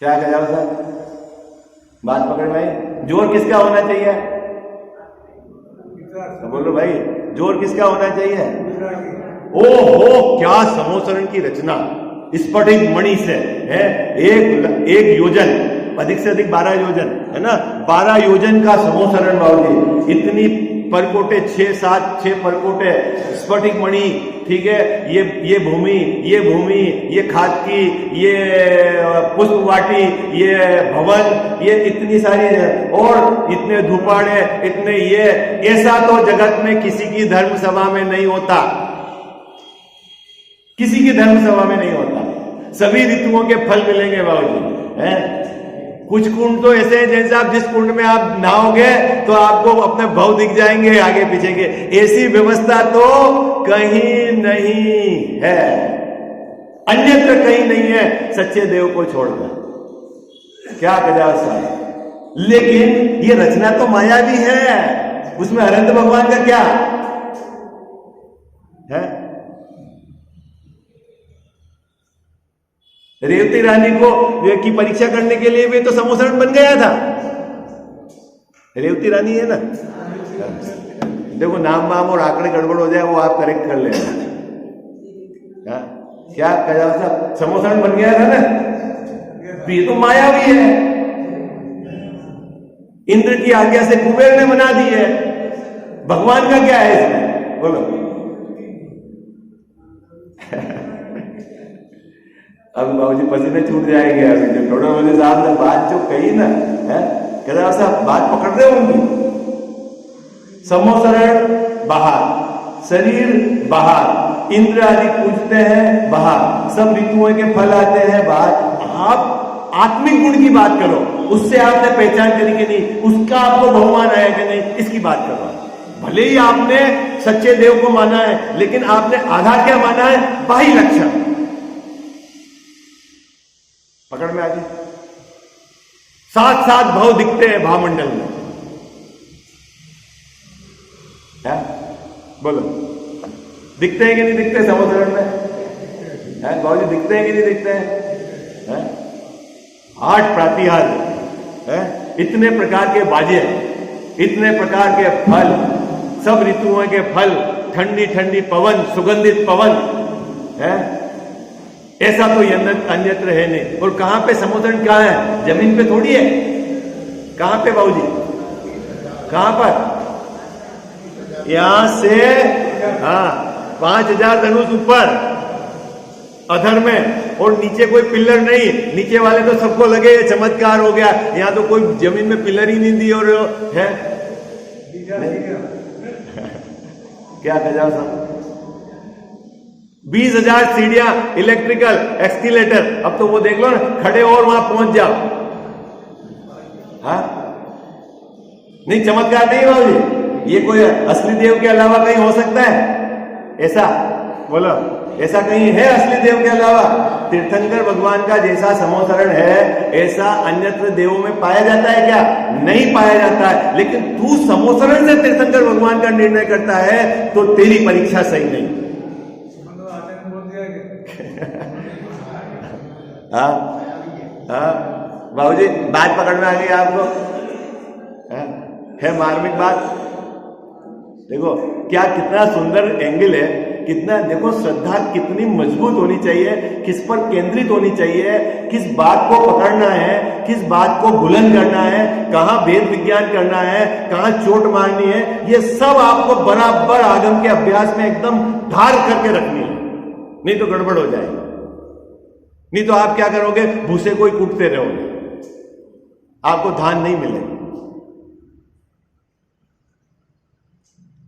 क्या कह जाओ सर, बात पकड़ में आई? जोर किसका होना चाहिए? तो बोलो भाई, जोर किसका होना चाहिए? ओहो, क्या समोसरण की रचना स्फटिक मणि से है। एक योजन, अधिक से अधिक 12 योजन है ना, 12 योजन का समोसरण बाबूजी, इतनी परकोटे, 6 परकोटे स्फटिक मणि, ठीक है। ये भूमि, ये खाकी, ये पुष्प वाटी, ये भवन, ये इतनी सारी, और इतने धूपाड़े, इतने ये, ऐसा तो जगत में किसी की धर्म सभा में नहीं होता, किसी की धर्म सभा में नहीं होता। सभी ऋतुओं के फल मिलेंगे बाबूजी, हैं? कुछ कुंड तो ऐसे हैं जैसे आप जिस कुंड में आप नहाओगे तो आपको अपने भव दिख जाएंगे आगे पीछे के, ऐसी व्यवस्था तो कहीं नहीं है, अन्यत्र कहीं नहीं है सच्चे देव को छोड़कर। क्या कजा साहब, लेकिन ये रचना तो माया भी है, उसमें अनंत भगवान का क्या है? रेवती रानी को की परीक्षा करने के लिए भी तो समोसरण बन गया था। रेवती रानी है ना, देखो नाम वाम और आंकड़े गड़बड़ हो जाए वो आप करेक्ट कर लेना। क्या कहा साहब, समोसरण बन गया था ना, तो ये तो माया भी है, इंद्र की आज्ञा से कुबेर ने बना दी है। भगवान का क्या है इसमें, बोलो? अब बाबूजी पसीने छूट जाएंगे अभी जो थोड़ा बोले साहब ने बात जो कही ना, है कहता साहब बात पकड़ रहे होंगी। समोसरण बाहर, शरीर बाहर, इंद्र आदि पूजते हैं बाहर, सब ऋतुओं के फल आते हैं बाहर। आप आत्मिक गुण की बात करो, उससे आपने पहचान करी कि नहीं, उसका आपको भगवान आया कि नहीं, इसकी बात करो। भले ही आपने सच्चे देव को माना है, लेकिन आपने आधार क्या माना है? बाह्य लक्षण। पकड़ में आ गई? साथ साथ भाव दिखते हैं भावमंडल में, है? बोलो, दिखते हैं कि नहीं दिखते समोसरण में? है भाव जी, दिखते हैं कि नहीं दिखते हैं? 8 प्रातिहार है, इतने प्रकार के बाजे, इतने प्रकार के फल, सब ऋतुओं के फल, ठंडी ठंडी पवन, सुगंधित पवन है, ऐसा तो अन्यत्र है नहीं। और कहां पे समोसरण, कहां है? जमीन पे थोड़ी है। कहां पे बाबूजी, कहां पर? यहां से 5000 धनुष ऊपर अधर में, और नीचे कोई पिलर नहीं। नीचे वाले तो सबको लगे ये चमत्कार हो गया, यहां तो कोई जमीन में पिलर ही नहीं दी और है क्या कहा साहब? 20,000 सीढ़ियां, इलेक्ट्रिकल एक्सकेलेटर। अब तो वो देख लो ना, खड़े और वहां पहुंच जाओ। हाँ नहीं, चमत्कार नहीं बाबूजी, ये कोई असली देव के अलावा कहीं हो सकता है ऐसा? बोलो, ऐसा कहीं है असली देव के अलावा? तीर्थंकर भगवान का जैसा समोसरण है ऐसा अन्यत्र देवों में पाया जाता है क्या? नहीं पाया जाता है। लेकिन तू समोसरण से तीर्थंकर भगवान का निर्णय करता है तो तेरी परीक्षा सही नहीं। हाँ हाँ बाबूजी, बात पकड़ में आ गई आपको? है मार्मिक बात। देखो क्या, कितना सुंदर एंगल है, कितना, देखो श्रद्धा कितनी मजबूत होनी चाहिए, किस पर केंद्रित होनी चाहिए, किस बात को पकड़ना है, किस बात को बुलंद करना है, कहां वेद विज्ञान करना है, कहां चोट मारनी है, ये सब आपको बराबर आगम के अभ्यास में एकदम धार करके रखनी है, नहीं तो गड़बड़ हो जाएगी। नहीं तो आप क्या करोगे, भूसे कोई कूटते रहोगे। आपको धान नहीं मिलेगा।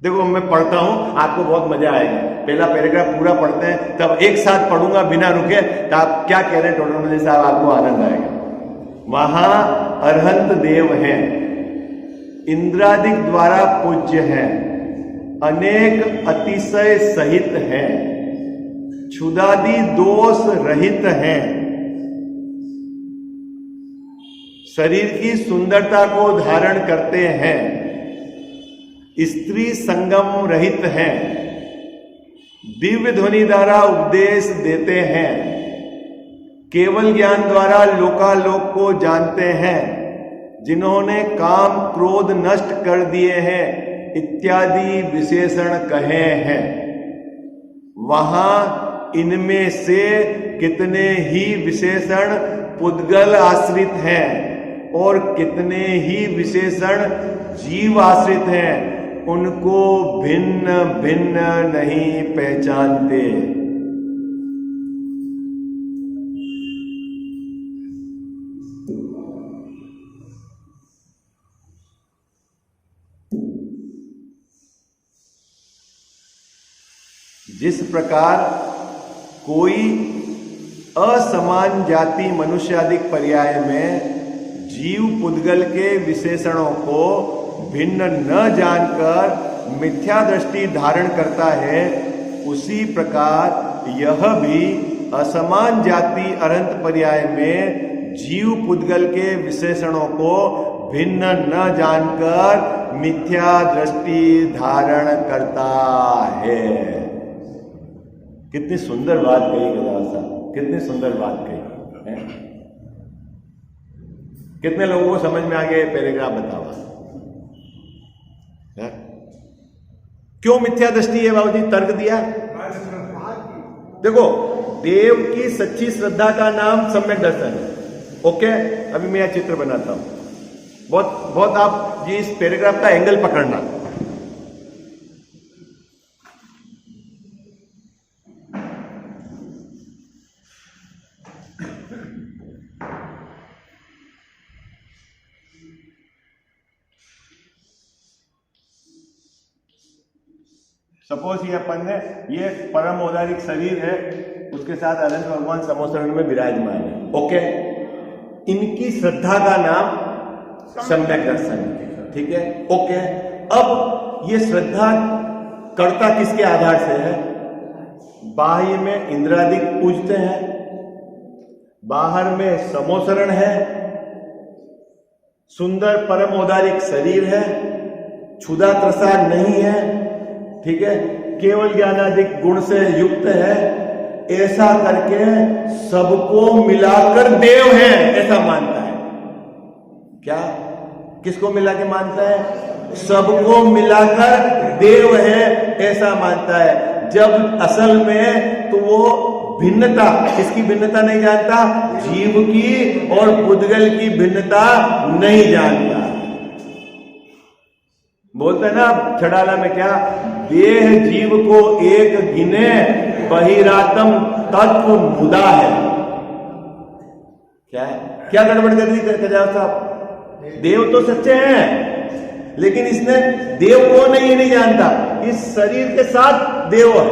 देखो मैं पढ़ता हूं, आपको बहुत मजा आएगा। पहला पैराग्राफ पूरा पढ़ते हैं, तब एक साथ पढ़ूंगा बिना रुके, तो आप क्या कह रहे हैं टोटल मुझे साहब, आपको आनंद आएगा। वहां अरहंत देव हैं, इंद्रादिक द्वारा पूज्य हैं, अनेक अतिशय सहित हैं, क्षुदादि दोष रहित हैं, शरीर की सुंदरता को धारण करते हैं, स्त्री संगम रहित हैं, दिव्य ध्वनि द्वारा उपदेश देते हैं, केवल ज्ञान द्वारा लोकालोक को जानते हैं, जिन्होंने काम क्रोध नष्ट कर दिए हैं इत्यादि विशेषण कहे हैं। वहां इनमें से कितने ही विशेषण पुद्गल आश्रित हैं और कितने ही विशेषण जीव आश्रित हैं, उनको भिन्न भिन्न नहीं पहचानते। जिस प्रकार कोई असमान जाति मनुष्यादिक पर्याय में जीव पुद्गल के विशेषणों को भिन्न न जानकर मिथ्या दृष्टि धारण करता है, उसी प्रकार यह भी असमान जाति अरहंत पर्याय में जीव पुद्गल के विशेषणों को भिन्न न जानकर मिथ्या दृष्टि धारण करता है। कितनी सुंदर बात कही गदाल साहब, कितनी सुंदर बात कही है। कितने लोगों को समझ में आ गया पैराग्राफ बताओ। क्यों मिथ्या दृष्टि है बाबूजी, तर्क दिया। देखो, देव की सच्ची श्रद्धा का नाम सम्यक दर्शन है। ओके, अभी मैं यह चित्र बनाता हूं। बहुत बहुत आप जी इस पैराग्राफ का एंगल पकड़ना। सपोज ये अपन ने ये परम औदारिक शरीर है, उसके साथ अनंत भगवान समोसरण में विराजमान है। ओके, इनकी श्रद्धा का नाम सम्यक दर्शन है। ठीक है, ओके। अब ये श्रद्धा कर्ता किसके आधार से है? बाह्य में इंद्रादिक पूजते हैं, बाहर में समोसरण है, सुंदर परम औदारिक शरीर है, क्षुधा त्रसा नहीं है, ठीक है, केवल ज्ञानादिक गुण से युक्त है, ऐसा करके सबको मिलाकर देव है ऐसा मानता है। क्या किसको मिला के मानता है? सबको मिलाकर देव है ऐसा मानता है। जब असल में तो वो भिन्नता, किसकी भिन्नता नहीं जानता? जीव की और पुद्गल की भिन्नता नहीं जानता। बोलते हैं ना छड़ाला में क्या, देह जीव को एक गिने बहिरातम तत्व मुदा है। क्या है, क्या गड़बड़ कर दी कजाव साहब? देव तो सच्चे हैं, लेकिन इसने देव को नहीं जानता। इस शरीर के साथ देव है,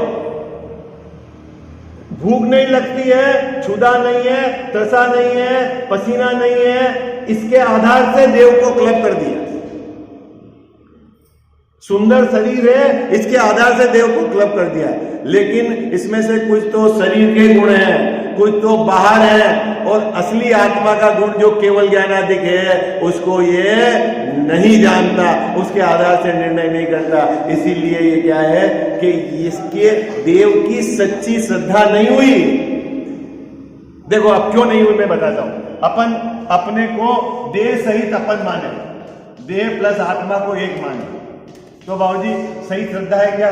भूख नहीं लगती है, क्षुधा नहीं है, त्रसा नहीं है, पसीना नहीं है, इसके आधार से देव को क्लब कर दिया। सुंदर शरीर है, इसके आधार से देव को क्लब कर दिया। लेकिन इसमें से कुछ तो शरीर के गुण हैं, कुछ तो बाहर है, और असली आत्मा का गुण जो केवल ज्ञानादिक है उसको ये नहीं जानता, उसके आधार से निर्णय नहीं करता। इसीलिए ये क्या है कि इसके देव की सच्ची श्रद्धा नहीं हुई। देखो अब क्यों नहीं हुई मैं बताता हूं। अपन अपने को देह सहित अपन माने, देह प्लस आत्मा को एक माने, तो बाबूजी सही श्रद्धा है क्या?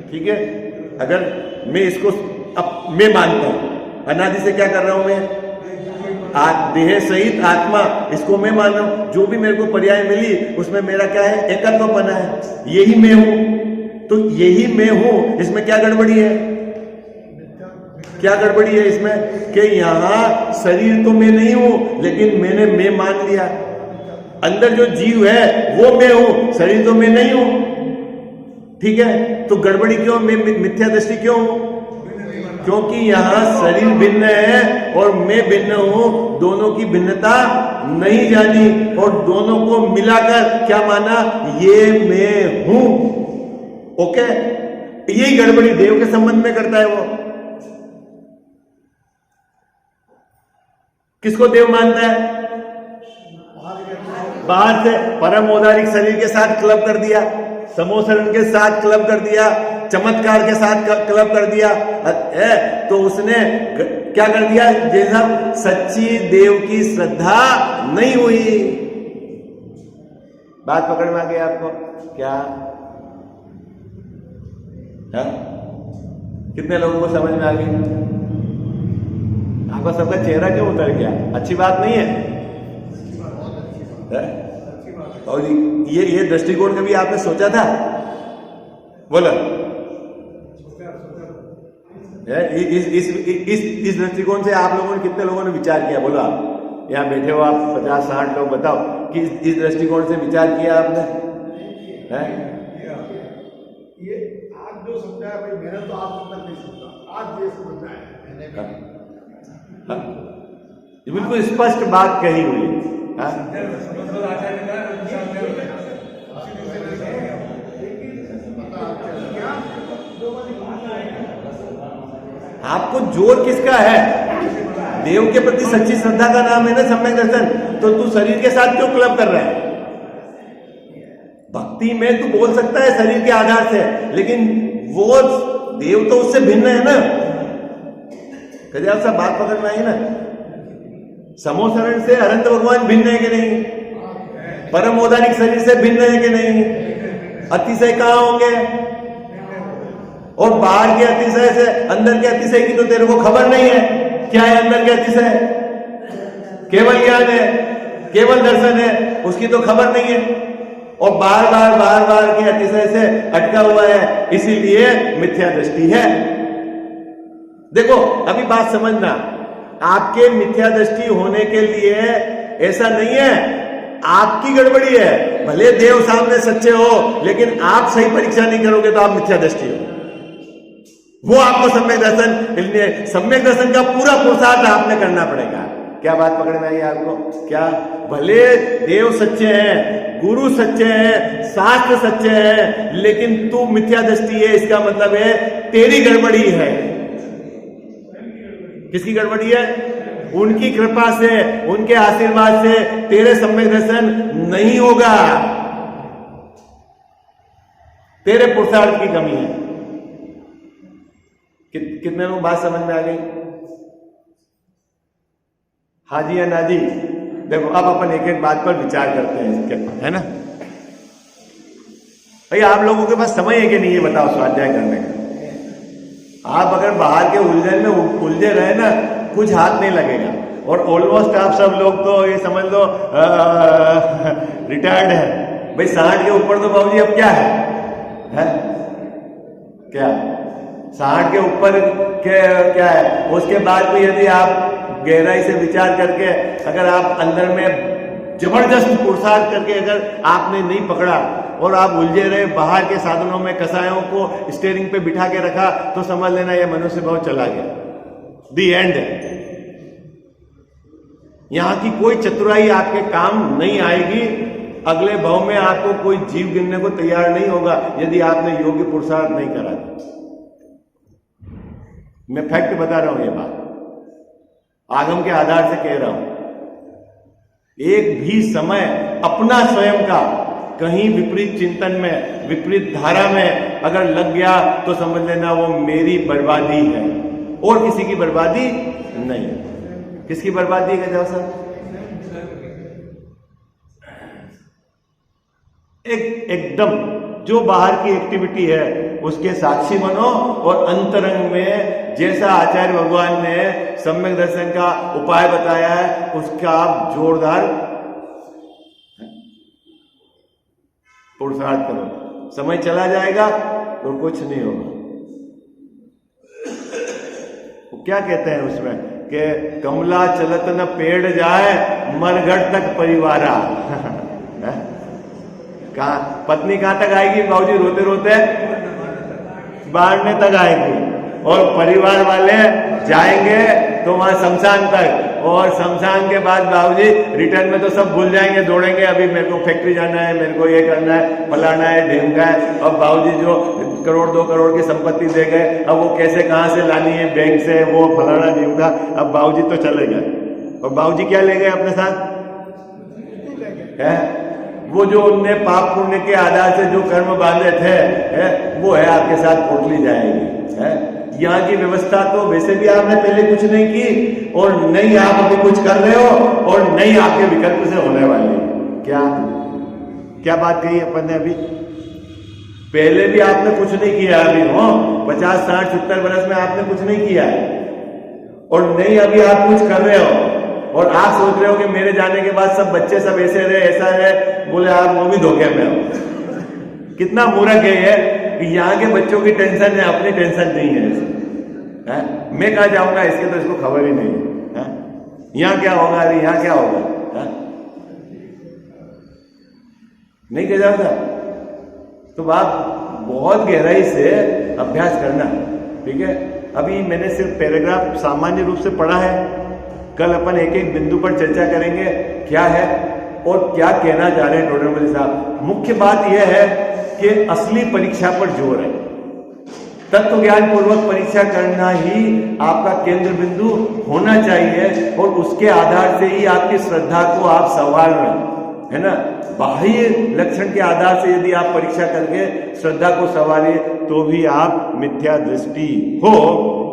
ठीक है, अगर मैं इसको अब मैं मानता हूं, अनादि से क्या कर रहा हूं मैं? देह सहित आत्मा, इसको मैं मान रहा हूं। जो भी मेरे को पर्याय मिली उसमें मेरा क्या है? एकत्वपना है, यही मैं हूं। तो यही मैं हूं, इसमें क्या गड़बड़ी है? क्या गड़बड़ी है इसमें कि यहां शरीर तो मैं नहीं हूं, लेकिन मैंने मैं मान लिया। अंदर जो जीव है वो मैं हूं, शरीर तो मैं नहीं हूं। ठीक है, तो गड़बड़ी क्यों, मैं मिथ्या दृष्टि क्यों हूं? क्योंकि यहां शरीर भिन्न है और मैं भिन्न हूं, दोनों की भिन्नता नहीं जानी और दोनों को मिलाकर क्या माना, ये मैं हूं। ओके, यही गड़बड़ी देव के संबंध में करता है। वो किसको देव मानता है? बाहर से परम औदारिक शरीर के साथ क्लब कर दिया, समोसरण के साथ क्लब कर दिया, चमत्कार के साथ क्लब कर दिया है, तो उसने क्या कर दिया, जैसा सच्ची देव की श्रद्धा नहीं हुई। बात पकड़ में आ गई आपको क्या? है? कितने लोगों को समझ में आ गई? आपका सबका चेहरा क्यों उतर गया? अच्छी बात नहीं है? और ये दृष्टिकोण कभी आपने सोचा था? बोला इस दृष्टिकोण से आप लोगों ने, कितने लोगों ने विचार किया? बोलो आप यहाँ बैठे हो, आप 50-60 लोग, बताओ कि इस दृष्टिकोण से विचार किया आपने? है? ये आज जो समझा है भाई, मैंने तो आज तक नहीं समझा, आज ये समझा है। ये बिल्कुल स्पष्ट बात कही हुई। आपको जोर किसका है? देव के प्रति सच्ची श्रद्धा का नाम है ना सम्यक दर्शन। तो तू शरीर के साथ क्यों क्लब कर रहा है? भक्ति में तू बोल सकता है शरीर के आधार से, लेकिन वो देव तो उससे भिन्न है ना। कभी आप सब बात पकड़ में आई ना? समोसरण से अनंत भगवान भिन्न है कि नहीं? परम औदारिक शरीर से भिन्न है कि नहीं? अतिशय कहां होंगे? और बाहर के अतिशय से अंदर के अतिशय की तो तेरे को खबर नहीं है। क्या है अंदर के अतिशय? केवल ज्ञान है, केवल दर्शन है, उसकी तो खबर नहीं है। और बार बार के अतिशय से अटका हुआ है, इसीलिए मिथ्या दृष्टि है। देखो अभी बात समझना, आपके मिथ्या दृष्टि होने के लिए ऐसा नहीं है आपकी गड़बड़ी है। भले देव सामने सच्चे हो, लेकिन आप सही परीक्षा नहीं करोगे तो आप मिथ्या दृष्टि हो। वो आपको सम्यक दर्शन, सम्यक दर्शन का पूरा पुरुषार्थ आपने करना पड़ेगा। क्या बात पकड़ में आई आपको? क्या भले देव सच्चे हैं, गुरु सच्चे हैं, शास्त्र सच्चे हैं, लेकिन तू मिथ्या दृष्टि है, इसका मतलब है तेरी गड़बड़ी है। किसकी गड़बड़ी है? उनकी कृपा से, उनके आशीर्वाद से तेरे सम्यक दर्शन नहीं होगा, तेरे पुरुषार्थ की कमी है। कितने लोग बात समझ में आ गई? हाँ जी या ना जी? देखो अब अपन एक एक बात पर विचार करते हैं, है ना भाई? आप लोगों के पास समय है कि नहीं, ये बताओ स्वाध्याय करने का। आप अगर बाहर के उलझन में उलझे रहे ना, कुछ हाथ नहीं लगेगा। और ऑलमोस्ट आप सब लोग तो ये समझ लो रिटायर्ड है भाई। 60 के ऊपर तो बाबूजी अब क्या है? क्या 60 के ऊपर क्या है? उसके बाद भी यदि आप गहराई से विचार करके, अगर आप अंदर में जबरदस्त पुरुषार्थ करके अगर आपने नहीं पकड़ा और आप उलझे रहे, बाहर के साधनों में कसायों को स्टीयरिंग पे बिठा के रखा, तो समझ लेना ये मनुष्य बहुत चला गया। दी एंड है। यहां की कोई चतुराई आपके काम नहीं आएगी। अगले भाव में आपको कोई जीव गिनने को तैयार नहीं होगा यदि आपने योग्य पुरुषार्थ नहीं करा। मैं फैक्ट बता रहा हूं, ये बात आगम के आधार से कह रहा हूं। एक भी समय अपना स्वयं का कहीं विपरीत चिंतन में, विपरीत धारा में अगर लग गया तो समझ लेना वो मेरी बर्बादी है और किसी की बर्बादी नहीं। किसकी बर्बादी है जाओ सर? एकदम जो बाहर की एक्टिविटी है उसके साक्षी बनो और अंतरंग में जैसा आचार्य भगवान ने सम्यक दर्शन का उपाय बताया है उसका आप जोरदार पुरुषार्थ करो। समय चला जाएगा तो कुछ नहीं होगा। क्या कहते हैं उसमें कि कमला चलत न पेड़ जाए मरघट तक परिवारा। कहा पत्नी कहां तक आएगी बाबूजी? रोते रोते बाढ़ने तक आएगी, और परिवार वाले जाएंगे तो वहां शमशान तक, और शमशान के बाद बाबूजी रिटर्न में तो सब भूल जाएंगे, दौड़ेंगे अभी मेरे को फैक्ट्री जाना है, मेरे को ये करना है, फलाना है, ढीमका है। अब बाबूजी जो 1 करोड़ 2 करोड़ की संपत्ति दे गए, अब वो कैसे कहां से लानी है, बैंक से, वो फलाना ढीमका। अब बाबूजी तो चले गए, और बाबूजी क्या ले गए अपने साथ? है वो जो उनने पाप पुण्य के आधार से जो कर्म बांधे थे, वो है आपके साथ पोटली जाएगी। है यहाँ की व्यवस्था तो वैसे भी आपने पहले कुछ नहीं की, और नहीं आप अभी कुछ कर रहे हो, और नहीं आपके विकल्प से होने वाली। क्या क्या बात कही अपन ने अभी? पहले भी आपने कुछ नहीं किया अभी, हो 50 60 70 वर्ष में आपने कुछ नहीं किया है, और नहीं अभी आप कुछ कर रहे हो, और आप सोच रहे हो कि मेरे जाने के बाद सब बच्चे सब ऐसे रहे, ऐसा है। बोले आप वो भी धोखे में हो। कितना मूर्ख है ये कि यहाँ के बच्चों की टेंशन है, अपनी टेंशन नहीं है। मैं कहाँ जाऊंगा इसके, तो इसको खबर ही नहीं है। यहाँ क्या होगा, अरे यहाँ क्या होगा, नहीं कह जाता। तो आप बहुत गहराई से अभ्यास करना, ठीक है। अभी मैंने सिर्फ पैराग्राफ सामान्य रूप से पढ़ा है, कल अपन एक एक बिंदु पर चर्चा करेंगे क्या है और क्या कहना चाह रहे हैं टोडरमल साहब। मुख्य बात यह है कि असली परीक्षा पर जोर है, तत्व ज्ञान पूर्वक परीक्षा करना ही आपका केंद्र बिंदु होना चाहिए, और उसके आधार से ही आपकी श्रद्धा को आप संवार रहे हैं, है ना। बाह्य लक्षण के आधार से यदि आप परीक्षा करके श्रद्धा को संवारिए तो भी आप मिथ्या दृष्टि हो,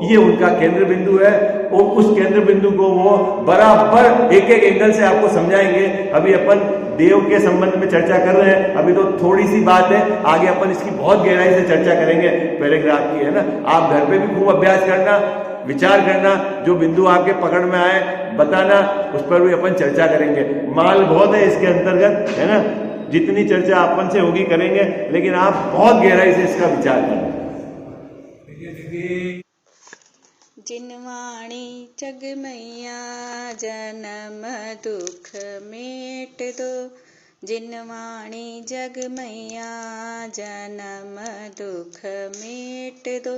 ये उनका केंद्र बिंदु है, और उस केंद्र बिंदु को वो बराबर एक एक एंगल से आपको समझाएंगे। अभी अपन देव के संबंध में चर्चा कर रहे हैं, अभी तो थोड़ी सी बात है, आगे अपन इसकी बहुत गहराई से चर्चा करेंगे पैराग्राफ की, है ना। आप घर पे भी खूब अभ्यास करना, विचार करना, जो बिंदु आपके पकड़ में आए बताना, उस पर भी अपन चर्चा करेंगे। माल बहुत है इसके अंतर्गत, है ना, जितनी चर्चा अपन से होगी करेंगे, लेकिन आप बहुत गहराई से इसका विचार करना। जिनवाणी जग मैया जन्म दुख मेट दो, जिनवाणी जग मैया जन्म दुख मेट दो,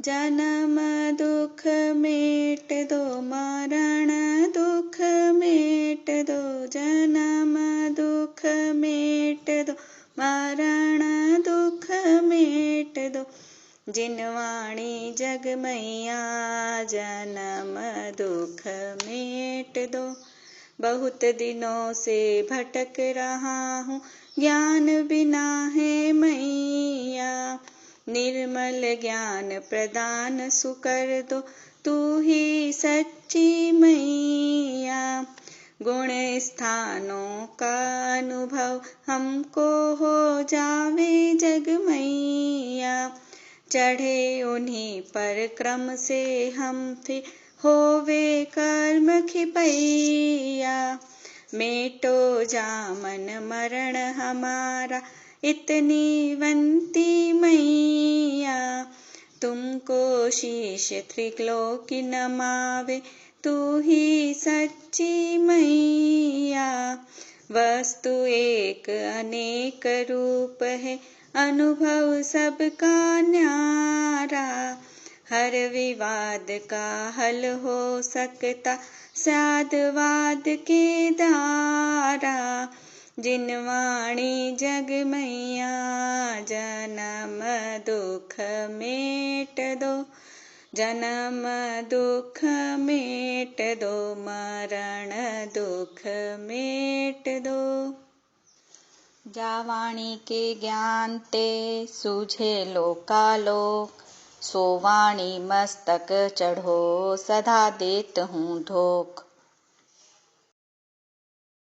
जन्म दुख मेट दो, मरण दुख मेट दो, जन्म दुख मेट दो, मरण दुख मेट दो, जिनवाणी जग मैया जन्म दुख मेट दो। बहुत दिनों से भटक रहा हूँ, ज्ञान बिना है मैया, निर्मल ज्ञान प्रदान सुकर दो, तू ही सच्ची मैया। गुण स्थानों का अनुभव हमको हो जावे जग मैया, चढ़े उन्हीं पर क्रम से हम थे होवे कर्म खिपैया। मेटो जामन मरण हमारा इतनी वंती मैया, तुमको शीश त्रिलोकी नमावे तू ही सच्ची मैया। वस्तु एक अनेक रूप है, अनुभव सबका न्यारा, हर विवाद का हल हो सकता साधवाद के द्वारा। जिनवाणी जग मैया जन्म दुख मेट दो, जन्म दुख मेट दो, मरण दुख मेट दो। जावाणी के ज्ञान ते सूझे लोकालोक, सोवाणी मस्तक चढ़ो सदा देत हूँ धोख।